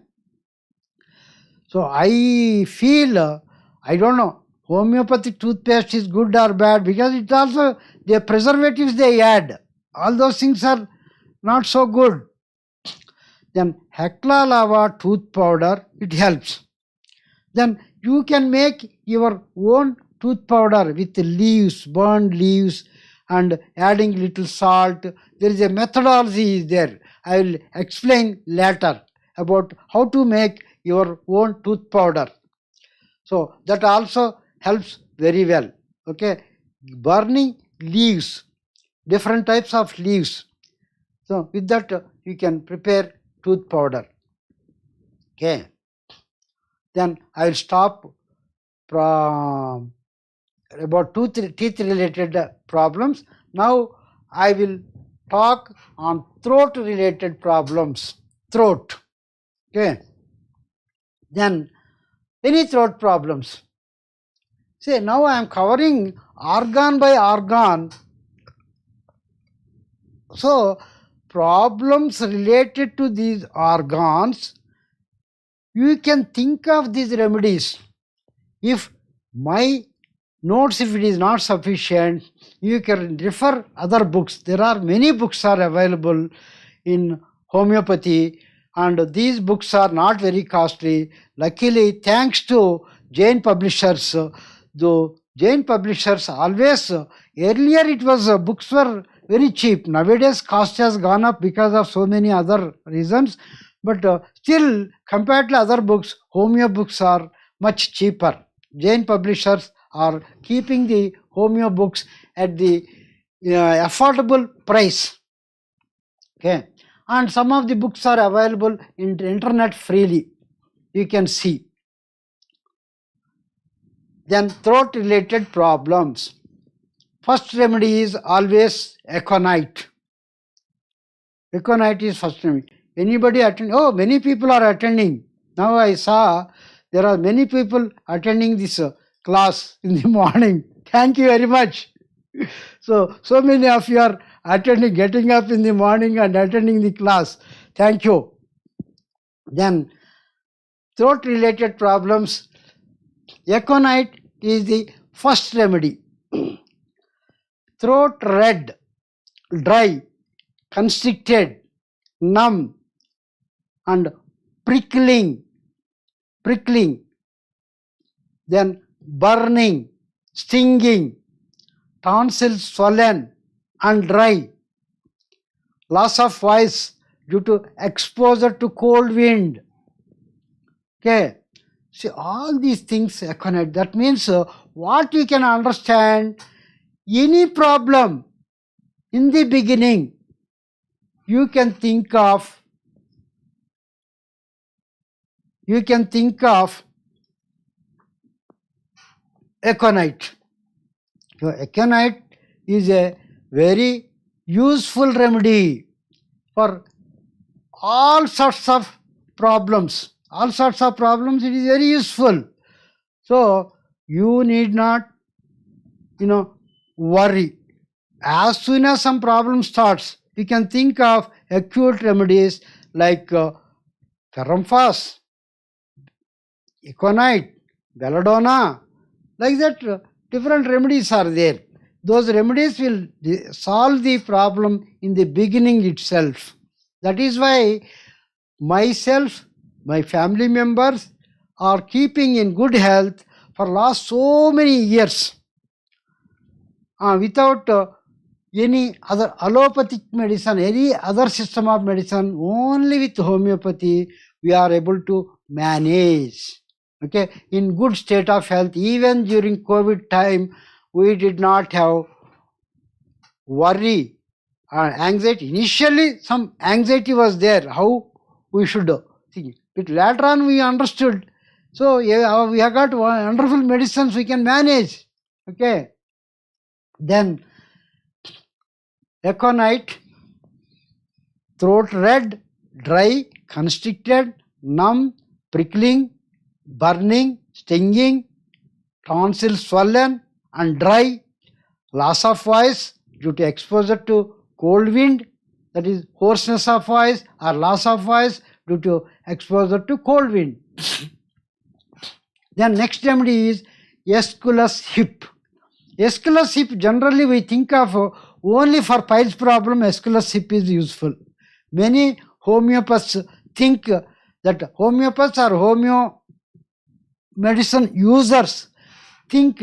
So I feel, I don't know, homeopathic toothpaste is good or bad, because it also, the preservatives they add, all those things are not so good. Then Hekla lava tooth powder, it helps. Then you can make your own tooth powder with leaves, burned leaves, and adding little salt. There is a methodology there. I will explain later about how to make your own tooth powder. So that also helps very well. Okay, burning leaves, different types of leaves. So with that you can prepare tooth powder. Okay, then I will stop from about teeth related problems. Now I will talk on throat related problems. Throat. Okay. Then any throat problems. See, now I am covering organ by organ. So, problems related to these organs, you can think of these remedies. If my notes, if it is not sufficient, you can refer other books. There are many books are available in homeopathy, and these books are not very costly. Luckily, thanks to Jain publishers, though Jain publishers always, earlier it was books were very cheap. Nowadays cost has gone up because of so many other reasons, but still compared to other books, homeo books are much cheaper. Jain publishers are keeping the homeo books at the affordable price. Okay, and some of the books are available in the internet freely. You can see. Then throat related problems. First remedy is always aconite. Aconite is first remedy. Anybody attend? Oh, many people are attending. Now I saw there are many people attending this class in the morning. Thank you very much. So many of you are attending, getting up in the morning and attending the class. Thank you. Then throat related problems. Aconite is the first remedy. Throat red, dry, constricted, numb, and prickling, then burning, stinging, tonsils swollen and dry, loss of voice due to exposure to cold wind. Okay, see all these things aconite. That means what you can understand, any problem in the beginning, you can think of aconite. So aconite is a very useful remedy for all sorts of problems. All sorts of problems, it is very useful. So you need not, worry. As soon as some problem starts, you can think of acute remedies like Ferrumphos, aconite, belladonna, like that. Different remedies are there. Those remedies will solve the problem in the beginning itself. That is why myself, my family members are keeping in good health for last so many years without any other allopathic medicine, any other system of medicine. Only with homeopathy we are able to manage. Okay, in good state of health. Even during COVID time, we did not have worry or anxiety. Initially, some anxiety was there, how we should think. But later on, we understood. So we have got wonderful medicines we can manage. Okay. Then aconite, throat red, dry, constricted, numb, prickling, burning, stinging, tonsils swollen and dry, loss of voice due to exposure to cold wind, that is hoarseness of voice or loss of voice due to exposure to cold wind. Then next remedy is Aeschylus hip. Aeschylus hip, generally we think of only for piles problem. Aeschylus hip is useful. Many homeopaths think that homeopaths or homeo medicine users think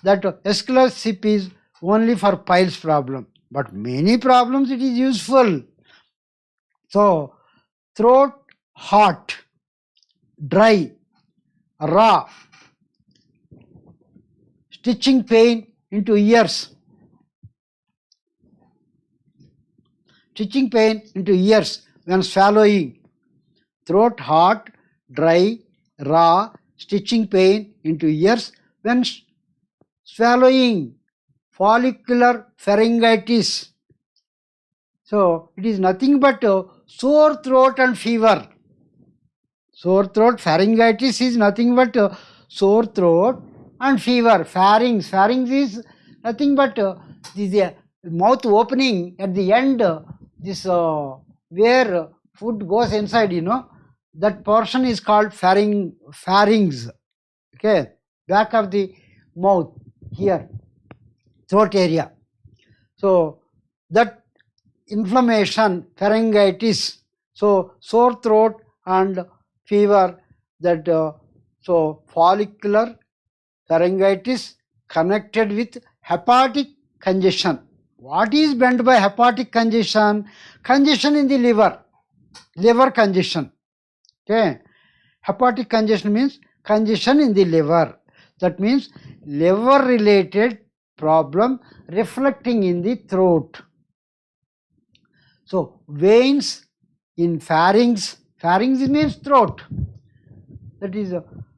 that Aeschylus hip is only for piles problem, but many problems it is useful. So throat hot, dry, raw, stitching pain into ears, when swallowing. Throat hot, dry, raw, stitching pain into ears when swallowing. Follicular pharyngitis. So it is nothing but sore throat and fever. Sore throat, pharyngitis is nothing but sore throat and fever. Pharynx is nothing but this mouth opening at the end, this where food goes inside, that portion is called pharynx. Okay, back of the mouth here, throat area. So that inflammation, pharyngitis, so sore throat and fever, that so follicular pharyngitis connected with hepatic congestion. What is meant by hepatic congestion? Congestion in the liver congestion. Okay, hepatic congestion means congestion in the liver. That means liver related problem reflecting in the throat. So veins in pharynx means throat. That is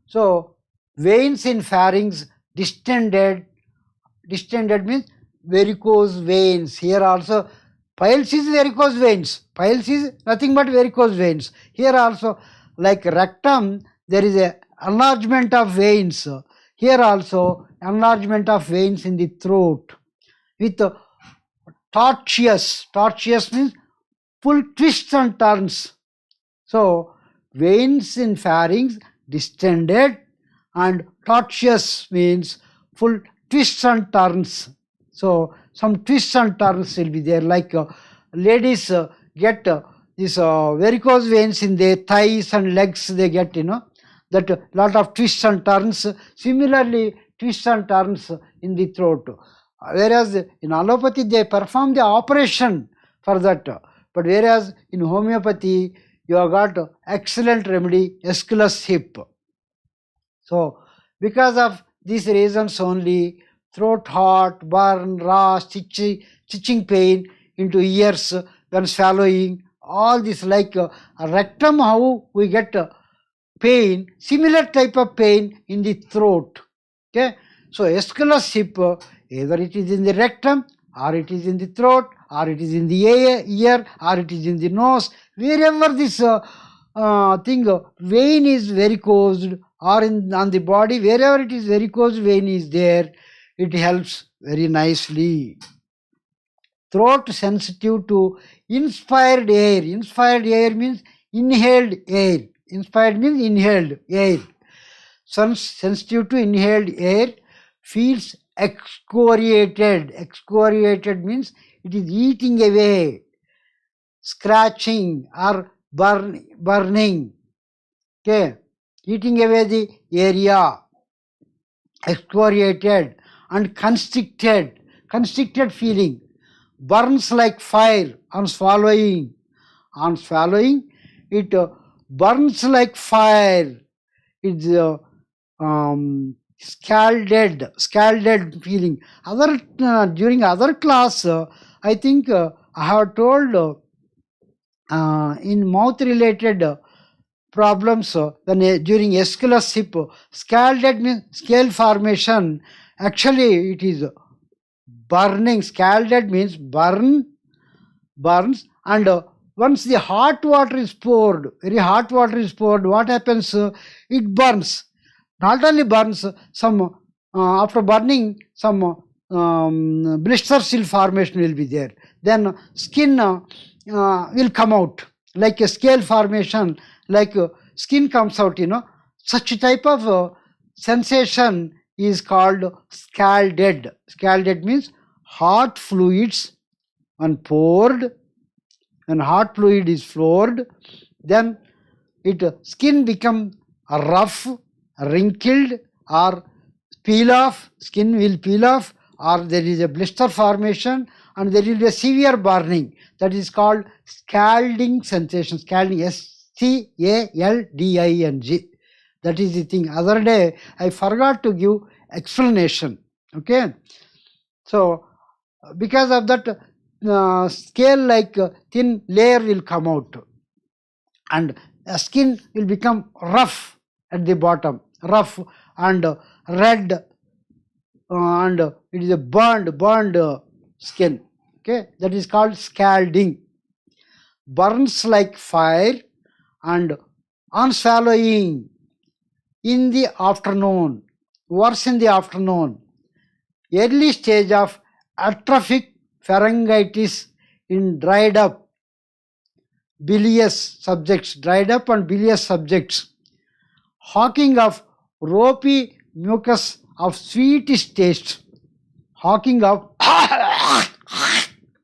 so veins in pharynx distended means varicose veins. Here also piles is varicose veins. Piles is nothing but varicose veins. Here also, like rectum, there is a enlargement of veins. Here also enlargement of veins in the throat with tortuous. Tortuous means full twists and turns. So veins in pharynx distended and tortuous means full twists and turns. So some twists and turns will be there, like ladies get this varicose veins in their thighs and legs, they get, that lot of twists and turns. Similarly, twists and turns in the throat. Whereas in allopathy they perform the operation for that. But whereas in homeopathy you have got excellent remedy, Aeschylus hip. So because of these reasons only, throat hot, burn, raw, stitching pain into ears when swallowing, all this, like rectum, how we get pain, similar type of pain in the throat. Okay, so Aeschylus hip, either it is in the rectum, or it is in the throat, or it is in the ear, or it is in the nose. Wherever this vein is varicosed, or on the body, wherever it is varicose vein is there, it helps very nicely. Throat sensitive to inspired air. Inspired air means inhaled air. Inspired means inhaled air. Sensitive to inhaled air, feels excoriated. Excoriated means it is eating away, scratching or burning. Okay, eating away the area. Excoriated and constricted feeling, burns like fire on swallowing. On swallowing, it burns like fire. It's scalded feeling. During other class, I think I have told in mouth related problems, when during Aeschylus hip, scalded means scale formation. Actually, it is burning. Scalded means burns, and once the hot water is poured, very hot water is poured, what happens? It burns. Not only burns, some after burning, some blister seal formation will be there. Then skin will come out like a scale formation, like skin comes out. Such type of sensation is called scalded. Scalded means hot fluids when poured, when hot fluid is flowed, then skin become rough, wrinkled, or peel off. Skin will peel off, or there is a blister formation, and there will be a severe burning. That is called scalding sensation. Scalding, SCALDING. That is the thing. Other day I forgot to give explanation. Okay, so because of that, scale like thin layer will come out, and skin will become rough at the bottom, rough and red, and it is a burned skin. Okay, that is called scalding. Burns like fire and unswallowing in the afternoon, worse in the afternoon. Early stage of atrophic pharyngitis in dried up bilious subjects, dried up and bilious subjects. Hawking of ropey mucus of sweetish taste. Hawking of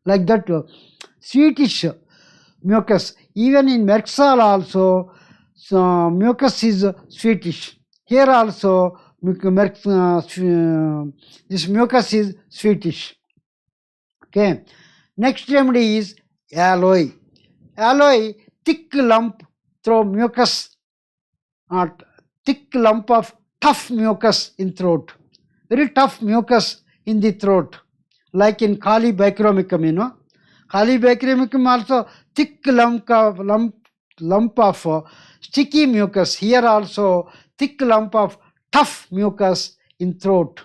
like that sweetish mucus. Even in Merxal also, mucus is sweetish. Here also, this mucus is sweetish. Okay. Next remedy is aloe. Aloe, thick lump through mucus, thick lump of tough mucus in throat. Very tough mucus in the throat, like in Kali bacteremicum, you know. Kali bacteremicum also thick lump of sticky mucus. Here also thick lump of tough mucus in throat.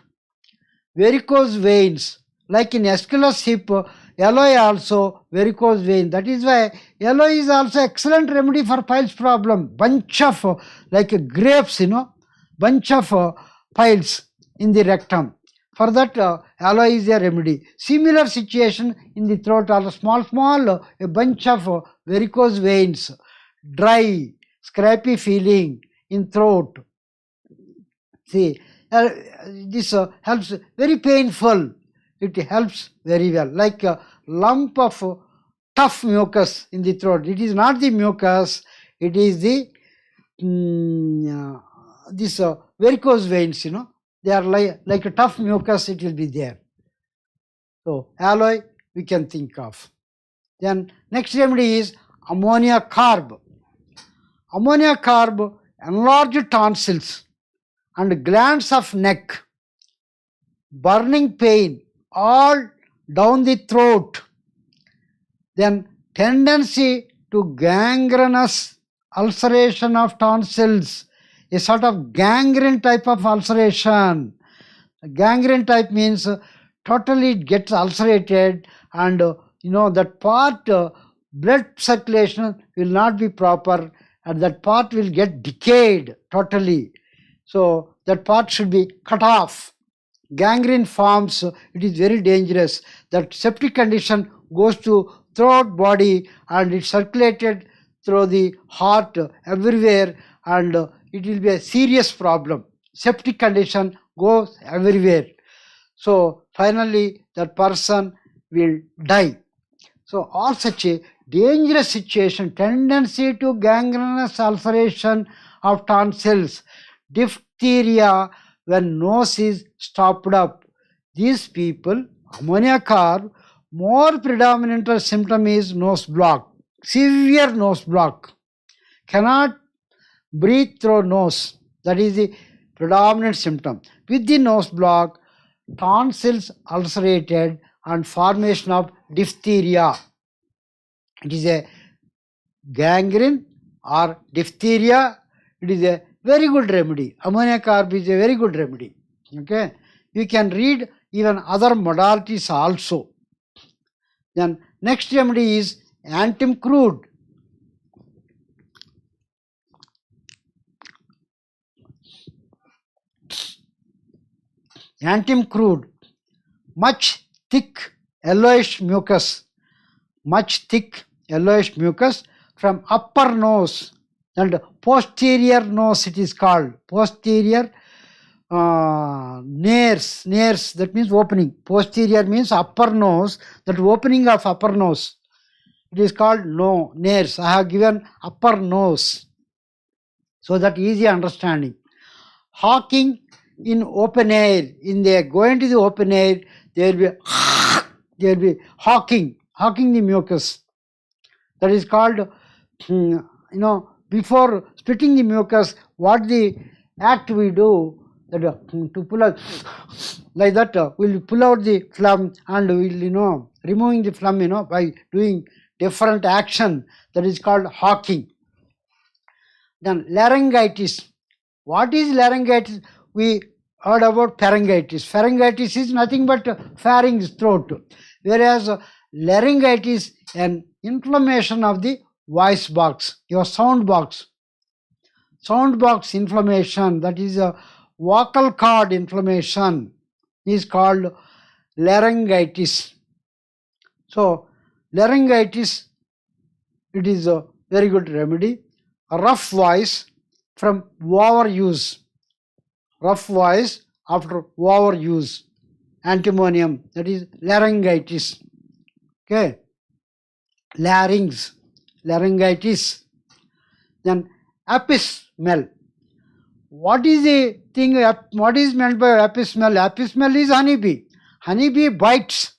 Varicose veins, like in Aeschylus hip, aloe also varicose vein. That is why aloe is also excellent remedy for piles problem. Bunch of like grapes, you know, bunch of piles in the rectum. For that, aloe is a remedy. Similar situation in the throat, also small, a bunch of varicose veins, dry, scrappy feeling in throat. See, this helps, very painful. It helps very well, like a lump of tough mucus in the throat. It is not the mucus, it is the this varicose veins, you know. They are like a tough mucus, it will be there. So, aloe we can think of. Then next remedy is ammonia carb. Ammonia carb, enlarged tonsils and glands of neck, burning pain all down the throat. Then tendency to gangrenous ulceration of tonsils, a sort of gangrene type of ulceration. Gangrene type means totally it gets ulcerated, and you know that part blood circulation will not be proper, and that part will get decayed totally. So that part should be cut off. Gangrene forms, it is very dangerous. That septic condition goes to throughout body and it's circulated through the heart everywhere, and it will be a serious problem. Septic condition goes everywhere. So finally that person will die. So all such a dangerous situation, tendency to gangrenous ulceration of tonsils, diphtheria when nose is stopped up. These people, ammonia carb, more predominant symptom is nose block, severe nose block. Cannot breathe through nose. That is the predominant symptom. With the nose block, tonsils ulcerated and formation of diphtheria. It is a gangrene or diphtheria. It is a very good remedy. Ammonia carb is a very good remedy. Okay, you can read even other modalities also. Then next remedy is antim crude. Antim crude, much thick yellowish mucus, much thick yellowish mucus from upper nose and posterior nose, it is called posterior nares, that means opening. Posterior means upper nose, that opening of upper nose, it is called nares. I have given upper nose so that easy understanding. Hawking in open air, in the going to the open air, there will be hawking the mucus. That is called, you know, before spitting the mucus, what the act we do, that to pull out like that, we'll pull out the phlegm and we'll, you know, removing the phlegm, you know, by doing different action. That is called hawking. Then laryngitis. What is laryngitis? We heard about pharyngitis. Pharyngitis is nothing but pharynx, throat. Whereas Laryngitis, an inflammation of the voice box, your sound box. Sound box inflammation, that is a vocal cord inflammation, is called laryngitis. So, laryngitis, it is a very good remedy. Rough voice from overuse. Rough voice after overuse. Antimonium, that is laryngitis. Okay. Larynx, laryngitis. Then smell. What is the thing? What is meant by smell? Smell is honeybee. Honeybee bites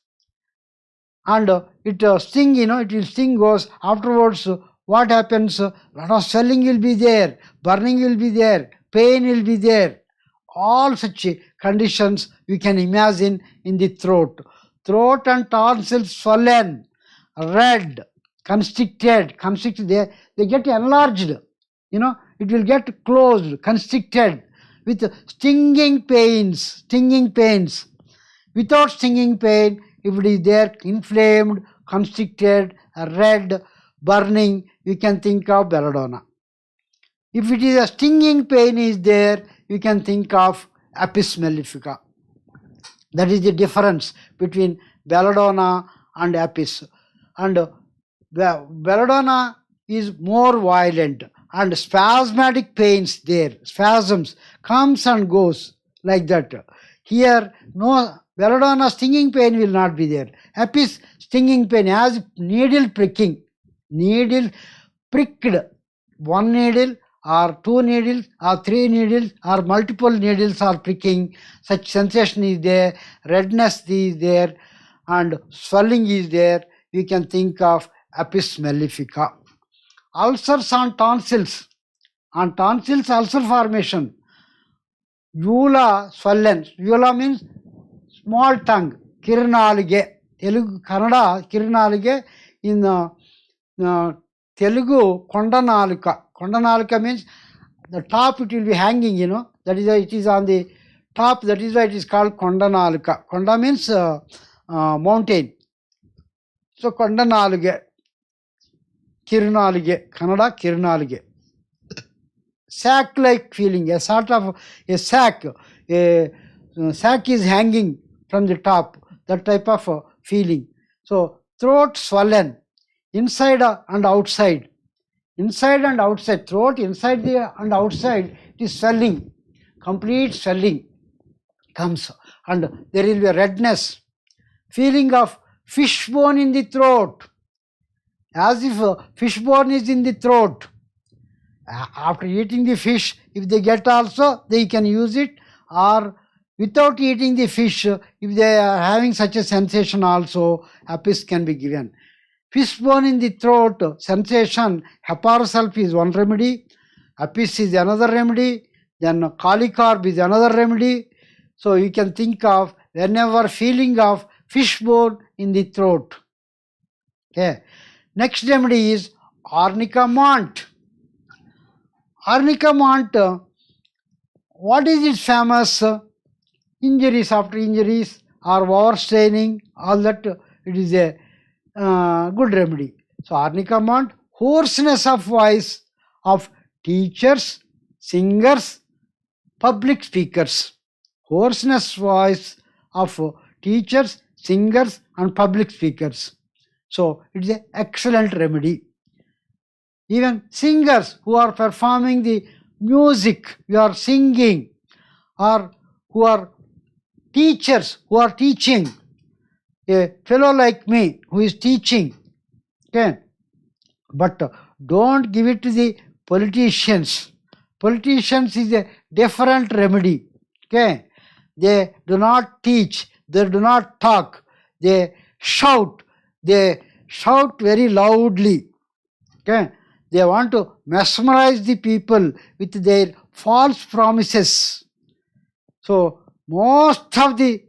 and it sting, it will sting, goes afterwards. What happens? A lot of swelling will be there, burning will be there, pain will be there. All such conditions we can imagine in the throat. Throat and tonsils swollen, red, constricted, they get enlarged. It will get closed, constricted with stinging pains. Without stinging pain, if it is there, inflamed, constricted, red, burning, we can think of belladonna. If it is a stinging pain is there, you can think of apis mellifica. That is the difference between belladonna and apis. And belladonna is more violent and spasmodic pains there, spasms, comes and goes like that. Here, no, belladonna stinging pain will not be there. Apis stinging pain as needle pricking. Needle pricked, one needle or two needles or three needles or multiple needles are pricking. Such sensation is there, redness is there, and swelling is there. We can think of apis mellifica. Ulcers on tonsils. On tonsils, ulcer formation. Uvula swollen. Uvula means small tongue. Kirnalige. Telugu, Kannada, Kirnalige. In Telugu, Kondanalika. Kondanalika means the top it will be hanging, That is why it is on the top. That is why it is called Kondanalika. Konda means mountain. So Kondanalige. Kirnalige. Kannada, Kirnalige. Sack-like feeling, a sort of a sack. A sack is hanging from the top. That type of feeling. So throat swollen. Inside and outside. Inside and outside. Throat, inside and outside, it is swelling. Complete swelling comes. And there will be a redness. Feeling of fishbone in the throat. As if fishbone is in the throat. After eating the fish, if they get also, they can use it. Or without eating the fish, if they are having such a sensation also, apis can be given. Fishbone in the throat sensation, heparosulf is one remedy, apis is another remedy, then colicarb is another remedy. So you can think of whenever feeling of fishbone in the throat. Okay. Next remedy is arnica mont. Arnica mont, what is its famous? Injuries after injuries or overstraining, all that, it is a good remedy. So arnica mont, hoarseness of voice of teachers, singers, public speakers. Hoarseness voice of teachers, singers and public speakers. So it is an excellent remedy. Even singers who are performing the music, you are singing, or who are teachers who are teaching, a fellow like me who is teaching, okay, but don't give it to the politicians. Politicians is a different remedy. Okay, they do not teach, they do not talk, they shout very loudly. Okay, they want to mesmerize the people with their false promises. So most of the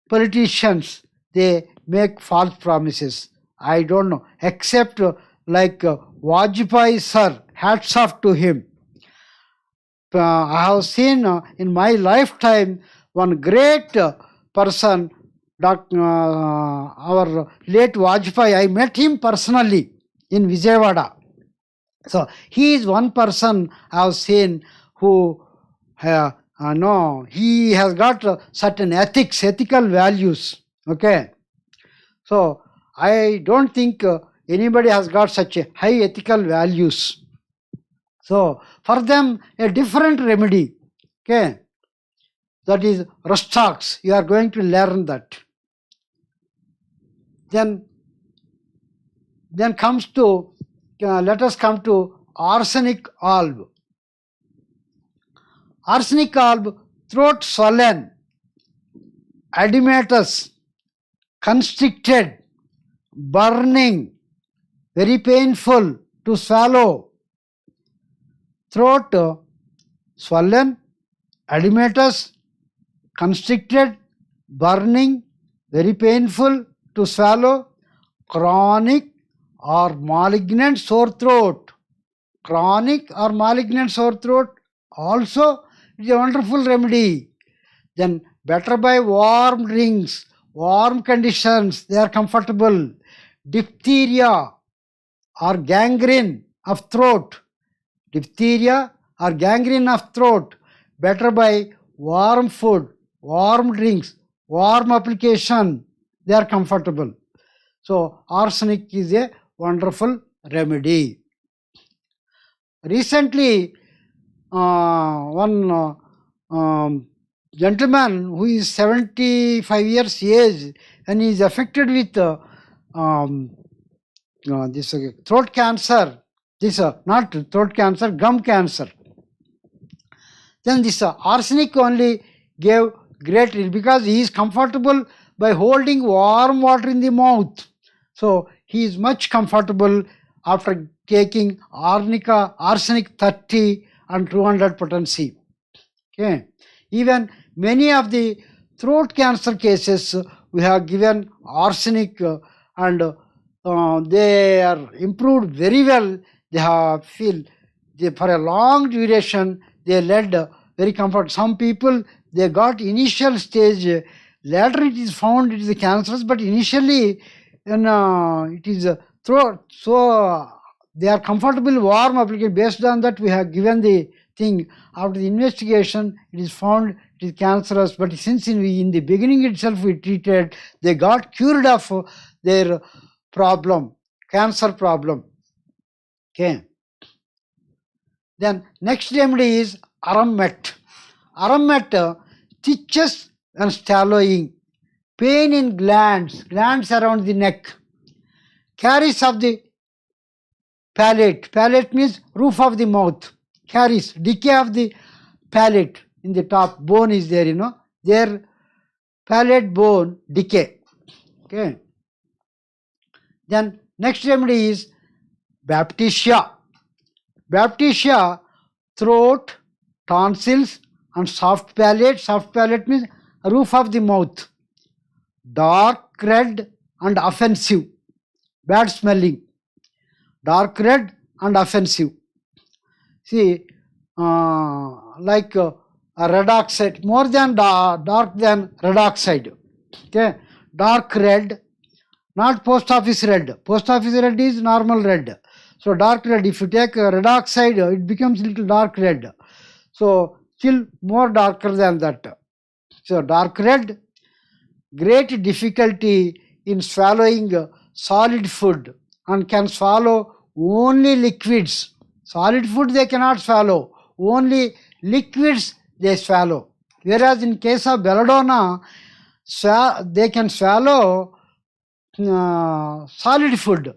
politicians, they make false promises. I don't know, except like Vajpayee sir, hats off to him. I have seen in my lifetime one great person our late Vajpayee, I met him personally in Vijayawada. So he is one person I have seen who he has got certain ethical values. Okay. So I don't think anybody has got such a high ethical values. So for them, a different remedy. Okay. That is Rostox. You are going to learn that. Then comes to, let us come to arsenic alb. Arsenic alb, throat swollen, edematous, constricted, burning, very painful to swallow. Throat swollen, edematous, constricted, burning, very painful to swallow. Chronic or malignant sore throat. Chronic or malignant sore throat also is a wonderful remedy. Then better by warm drinks, warm conditions, they are comfortable. Diphtheria or gangrene of throat. Diphtheria or gangrene of throat, better by warm food, warm drinks, warm application, they are comfortable. So arsenic is a wonderful remedy. Recently, one gentleman who is 75 years age and is affected with this throat cancer, not throat cancer, gum cancer. Then this arsenic only gave great relief because he is comfortable by holding warm water in the mouth. So he is much comfortable after taking arsenic 30 and 200 potency. Okay. Even many of the throat cancer cases, we have given arsenic and they are improved very well. They have for a long duration, they led very comfort. Some people, they got initial stage, later it is found it is cancerous, but initially it is throat. So they are comfortable warm application. Based on that, we have given the thing. After the investigation, it is found it is cancerous, but since in the beginning itself we treated, they got cured of their problem, cancer problem. Okay. Then next remedy is Arammet. Arammet, stitches and swallowing, pain in glands around the neck, caries of the palate. Palate means roof of the mouth. Caries, decay of the palate in the top bone is there, their palate bone decay. Okay. Then next remedy is Baptisia. Baptisia, throat, tonsils and soft palate. Soft palate means roof of the mouth. Dark red and offensive. Bad smelling. Dark red and offensive. See, like a red oxide, more than dark than red oxide. Okay, dark red, not post office red. Post office red is normal red. So dark red, if you take red oxide, it becomes little dark red. So still more darker than that. So dark red, great difficulty in swallowing solid food and can swallow only liquids. Solid food they cannot swallow, only liquids they swallow. Whereas in case of belladonna, they can swallow solid food,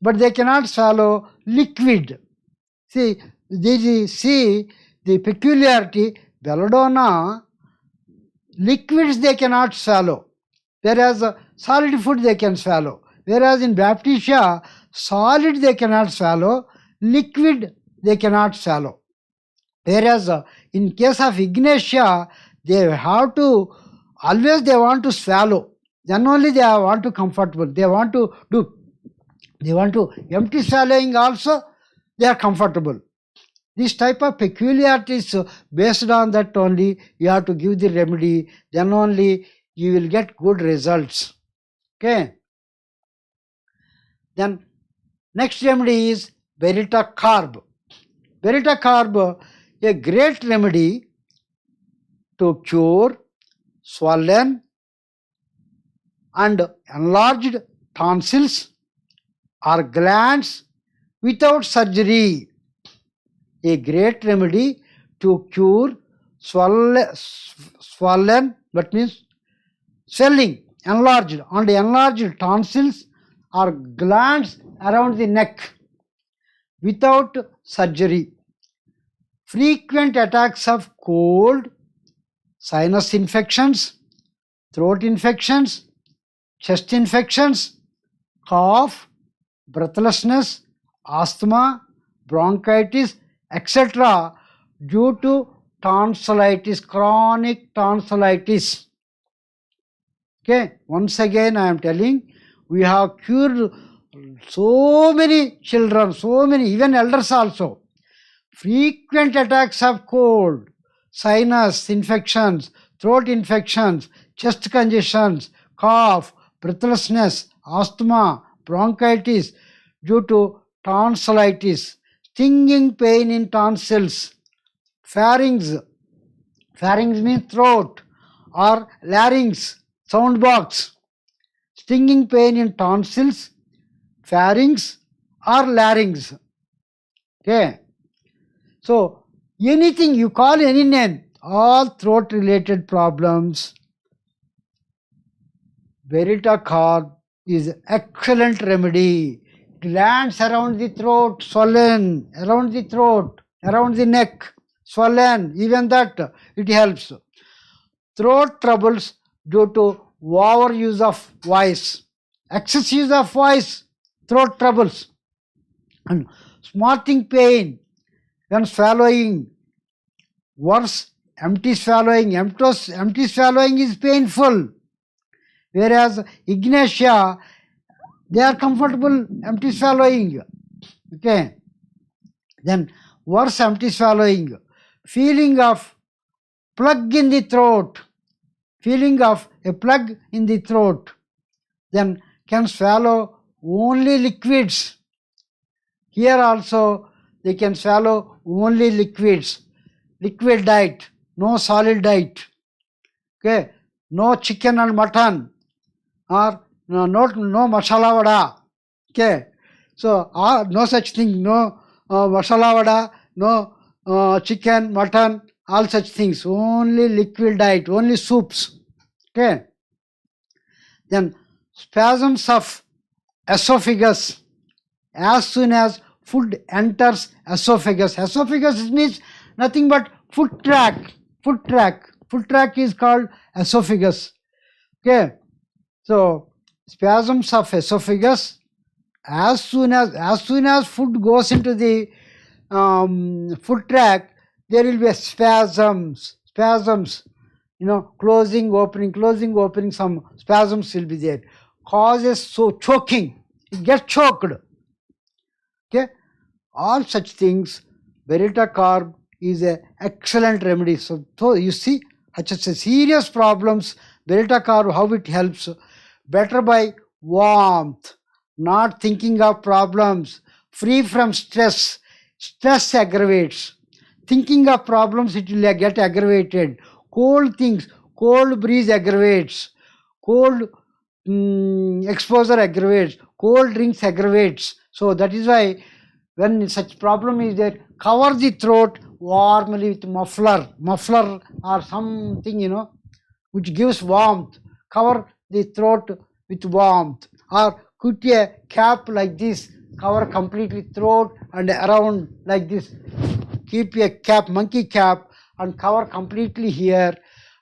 but they cannot swallow liquid. See the peculiarity, belladonna, liquids they cannot swallow, whereas solid food they can swallow. Whereas in Baptisia, solid they cannot swallow, liquid they cannot swallow. Whereas in case of Ignatia, they have to, always they want to swallow. Then only they want to comfortable. They want to empty swallowing also, they are comfortable. This type of peculiarities, based on that only you have to give the remedy, then only you will get good results. Okay. Then next remedy is Veritacarb. Veritacarb, a great remedy to cure swollen and enlarged tonsils or glands without surgery. A great remedy to cure swollen, that means swelling, enlarged tonsils or glands around the neck without surgery. Frequent attacks of cold, sinus infections, throat infections, chest infections, cough, breathlessness, asthma, bronchitis, etc. due to tonsillitis, chronic tonsillitis. Okay, once again I am telling, we have cured so many children, so many, even elders also. Frequent attacks of cold, sinus infections, throat infections, chest congestions, cough, breathlessness, asthma, bronchitis due to tonsillitis, stinging pain in tonsils, pharynx means throat, or larynx, sound box, stinging pain in tonsils, pharynx or larynx. Okay. So anything you call any name, all throat related problems, Veritacarb is excellent remedy. It lands around the throat, swollen, around the throat, around the neck, swollen, even that it helps. Throat troubles due to overuse of voice, excess use of voice, throat troubles, and smarting pain when swallowing. Worse, empty swallowing. Empty swallowing is painful. Whereas Ignatia, they are comfortable empty swallowing. Okay. Then worse empty swallowing. Feeling of plug in the throat. Feeling of a plug in the throat. Then can swallow only liquids. Here also they can swallow only liquids. Liquid diet, no solid diet. Okay. No chicken and mutton, or no masala vada. Okay. So no such thing, no masala vada, no chicken, mutton, all such things. Only liquid diet, only soups. Okay. Then spasms of esophagus as soon as food enters esophagus. Esophagus means nothing but foot tract. Foot tract is called esophagus. Okay. So spasms of esophagus as soon as food goes into the foot tract, there will be spasms. Closing, opening, some spasms will be there. Causes choking. It gets choked. Okay. All such things, Veritacarb is an excellent remedy. So you see, such serious problems, Veritacarb, how it helps. Better by warmth, not thinking of problems, free from stress. Stress aggravates. Thinking of problems, it will get aggravated. Cold things, cold breeze aggravates. Cold exposure aggravates. Cold drinks aggravates. So that is why when such problem is there, cover the throat warmly with muffler or something, which gives warmth. Cover the throat with warmth, or put a cap like this, cover completely throat and around like this. Keep a cap, monkey cap, and cover completely here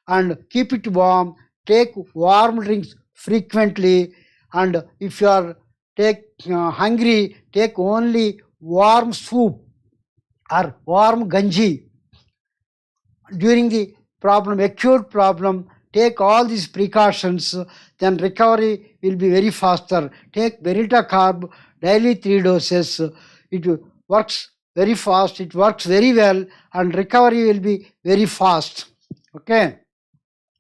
and keep it warm. Take warm drinks frequently, and if you are hungry, take only warm soup or warm ganji. During the acute problem, take all these precautions, then recovery will be very faster. Take Veritacarb daily 3 doses. It works very fast, it works very well, and recovery will be very fast. Okay.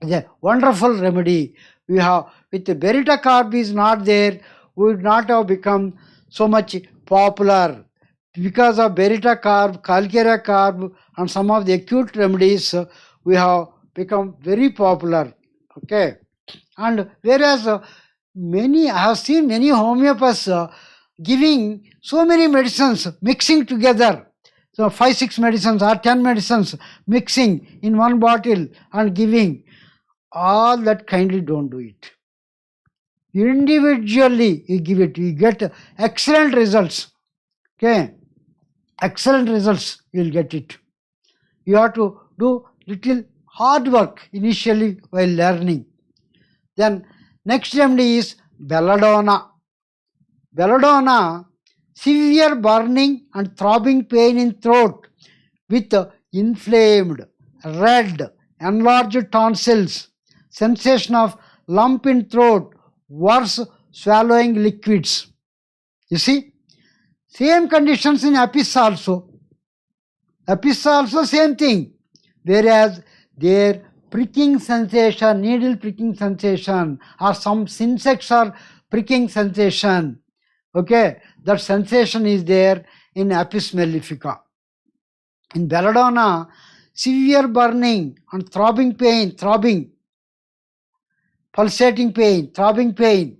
is a wonderful remedy. We have, with the Berita carb is not there, we would not have become so much popular. Because of Berita carb, Calcarea carb, and some of the acute remedies, we have become very popular. Okay, and whereas I have seen many homeopaths giving so many medicines, mixing together. So 5-6 medicines or 10 medicines mixing in one bottle and giving. All that, kindly don't do it. Individually you give it, you get excellent results. Okay, excellent results you will get it. You have to do little hard work initially while learning. Then next remedy is belladonna. Belladonna, severe burning and throbbing pain in throat with inflamed, red, enlarged tonsils, sensation of lump in throat, worse swallowing liquids. You see, same conditions in apis also. Apis also same thing. Whereas their pricking sensation, needle pricking sensation, or some insects are pricking sensation. Okay, that sensation is there in apis mellifica. In belladonna, severe burning and throbbing pain, pulsating pain, throbbing pain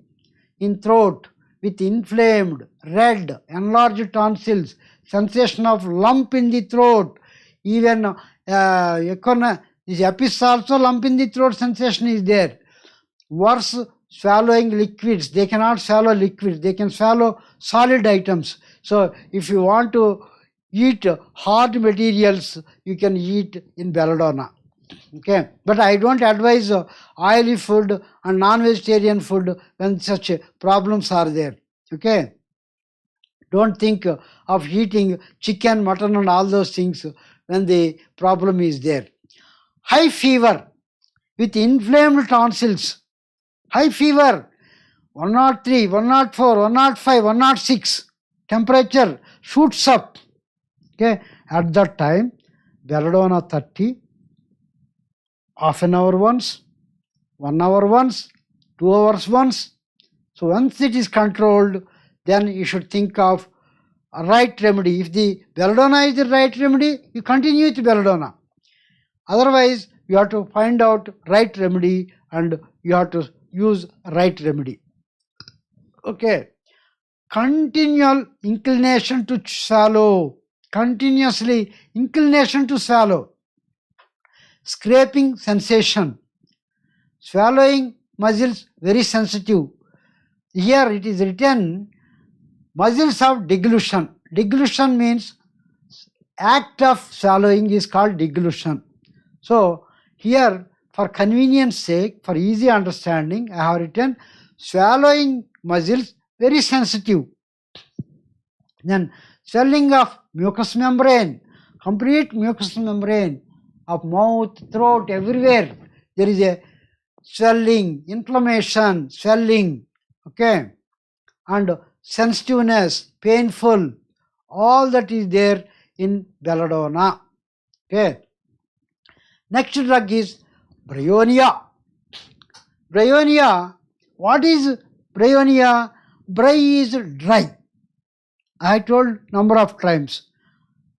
in throat with inflamed, red, enlarged tonsils, sensation of lump in the throat, even this apis also lump in the throat sensation is there. Worse swallowing liquids, they cannot swallow liquids, they can swallow solid items. So if you want to eat hard materials, you can eat in belladonna. Okay, but I don't advise oily food and non-vegetarian food when such problems are there. Okay, don't think of eating chicken, mutton and all those things when the problem is there. High fever with inflamed tonsils, high fever, 103, 104, 105, 106, temperature shoots up. Okay, at that time, belladonna 30, half an hour once, 1 hour once, 2 hours once. So once it is controlled, then you should think of a right remedy. If the belladonna is the right remedy, you continue with belladonna. Otherwise, you have to find out right remedy and you have to use right remedy. Okay. Continual inclination to swallow. Continuously inclination to swallow. Scraping sensation. Swallowing muscles very sensitive. Here it is written muscles of deglution. Deglution means act of swallowing is called deglution. So here, for convenience sake, for easy understanding, I have written swallowing muscles very sensitive. Then swelling of mucous membrane, complete mucous membrane of mouth, throat, everywhere there is a swelling, inflammation, swelling, okay, and sensitiveness, painful, all that is there in belladonna. Okay. Next drug is bryonia. Bryonia, what is bryonia? Bry is dry. I told number of times.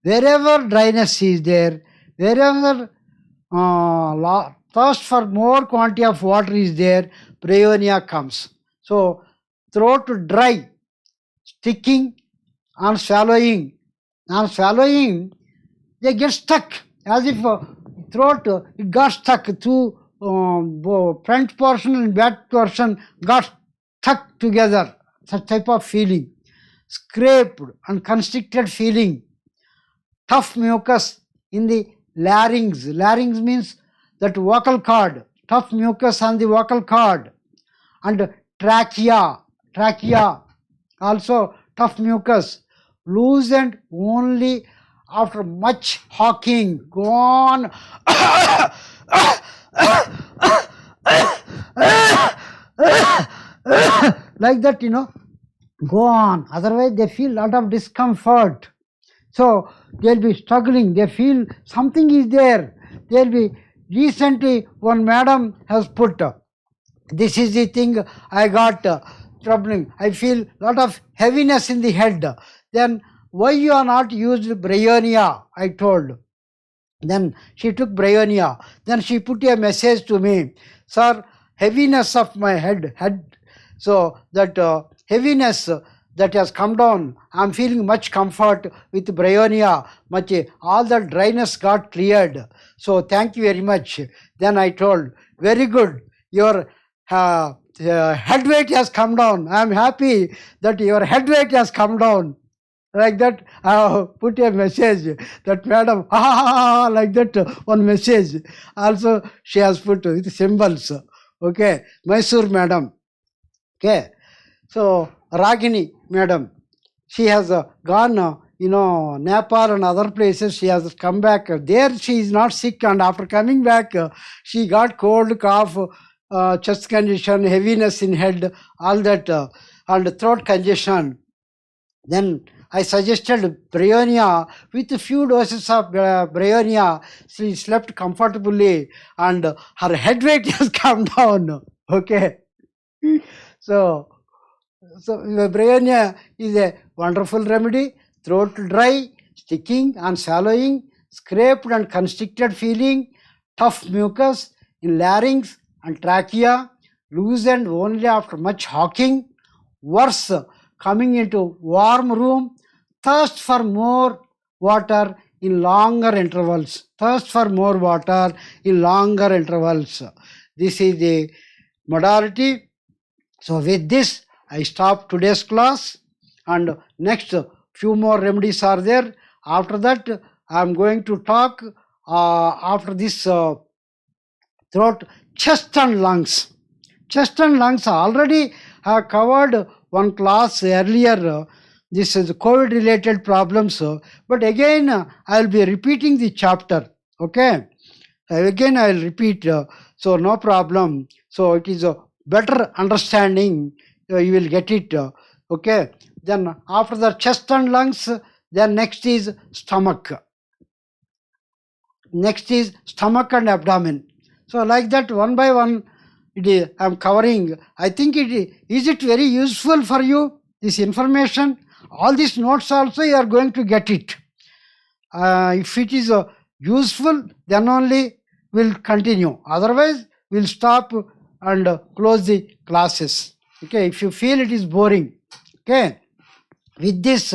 Wherever dryness is there, wherever thirst for more quantity of water is there, bryonia comes. So throat dry, sticking and swallowing. And swallowing, they get stuck as if throat it got stuck through front portion and back portion got stuck together. Such type of feeling. Scraped and constricted feeling. Tough mucus in the larynx. Larynx means that vocal cord. Tough mucus on the vocal cord. And trachea. Trachea. Also tough mucus. Loosened only after much hawking. Go on. Like that, go on. Otherwise, they feel a lot of discomfort. So, they'll be struggling. They feel something is there. They'll be recently one madam has put, this is the thing I got troubling. I feel lot of heaviness in the head. Then why you are not used bryonia? I told. Then she took bryonia. Then she put a message to me, sir, heaviness of my head. So that heaviness that has come down, I am feeling much comfort with bryonia. Much all the dryness got cleared. So thank you very much. Then I told, very good. Your head weight has come down. I am happy that your head weight has come down. Like that, I put a message that madam, like that, one message. Also, she has put with symbols. Okay, Mysore madam. Okay, so Ragini madam, she has gone, Nepal and other places. She has come back. There she is not sick, and after coming back, she got cold, cough, chest congestion, heaviness in head, all that, and throat congestion. Then I suggested bryonia. With a few doses of bryonia, she slept comfortably and her head weight has come down. Okay. So bryonia is a wonderful remedy. Throat dry, sticking and swallowing, scraped and constricted feeling, tough mucus in larynx and trachea, loosened only after much hawking, worse, coming into warm room, thirst for more water in longer intervals. Thirst for more water in longer intervals. This is the modality. So with this, I stop today's class, and next few more remedies are there. After that, I am going to talk after this throat, chest and lungs. Chest and lungs already have covered one class earlier. This is COVID related problems, but again I will be repeating the chapter. Okay, again I will repeat, so no problem. So it is a better understanding, you will get it. Okay, then after the chest and lungs, then next is stomach. Next is stomach and abdomen. So like that, one by one, I am covering. I think is it very useful for you, this information? All these notes also you are going to get it. If it is useful, then only we'll continue. Otherwise, we'll stop and close the classes. Okay, if you feel it is boring. Okay, with this,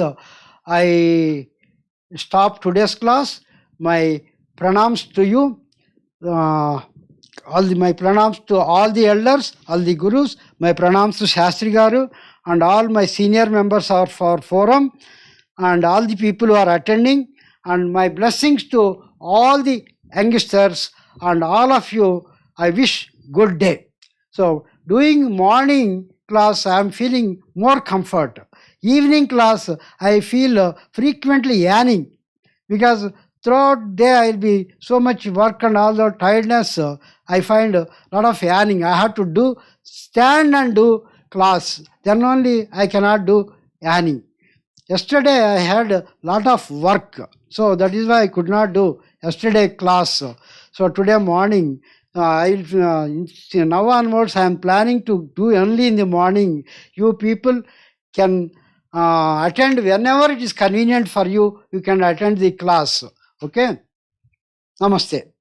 I stop today's class. My pranams to you. My pranams to all the elders, all the gurus, my pranams to Shastri Garu and all my senior members of our forum and all the people who are attending, and my blessings to all the youngsters and all of you. I wish good day. So doing morning class, I am feeling more comfort. Evening class, I feel frequently yawning, because throughout day I will be so much work and all the tiredness. I find a lot of yawning. I have to stand and do class. Then only I cannot do yawning. Yesterday I had a lot of work, so that is why I could not do yesterday class. So today morning, now onwards I am planning to do only in the morning. You people can attend whenever it is convenient for you. You can attend the class. Okay. Namaste.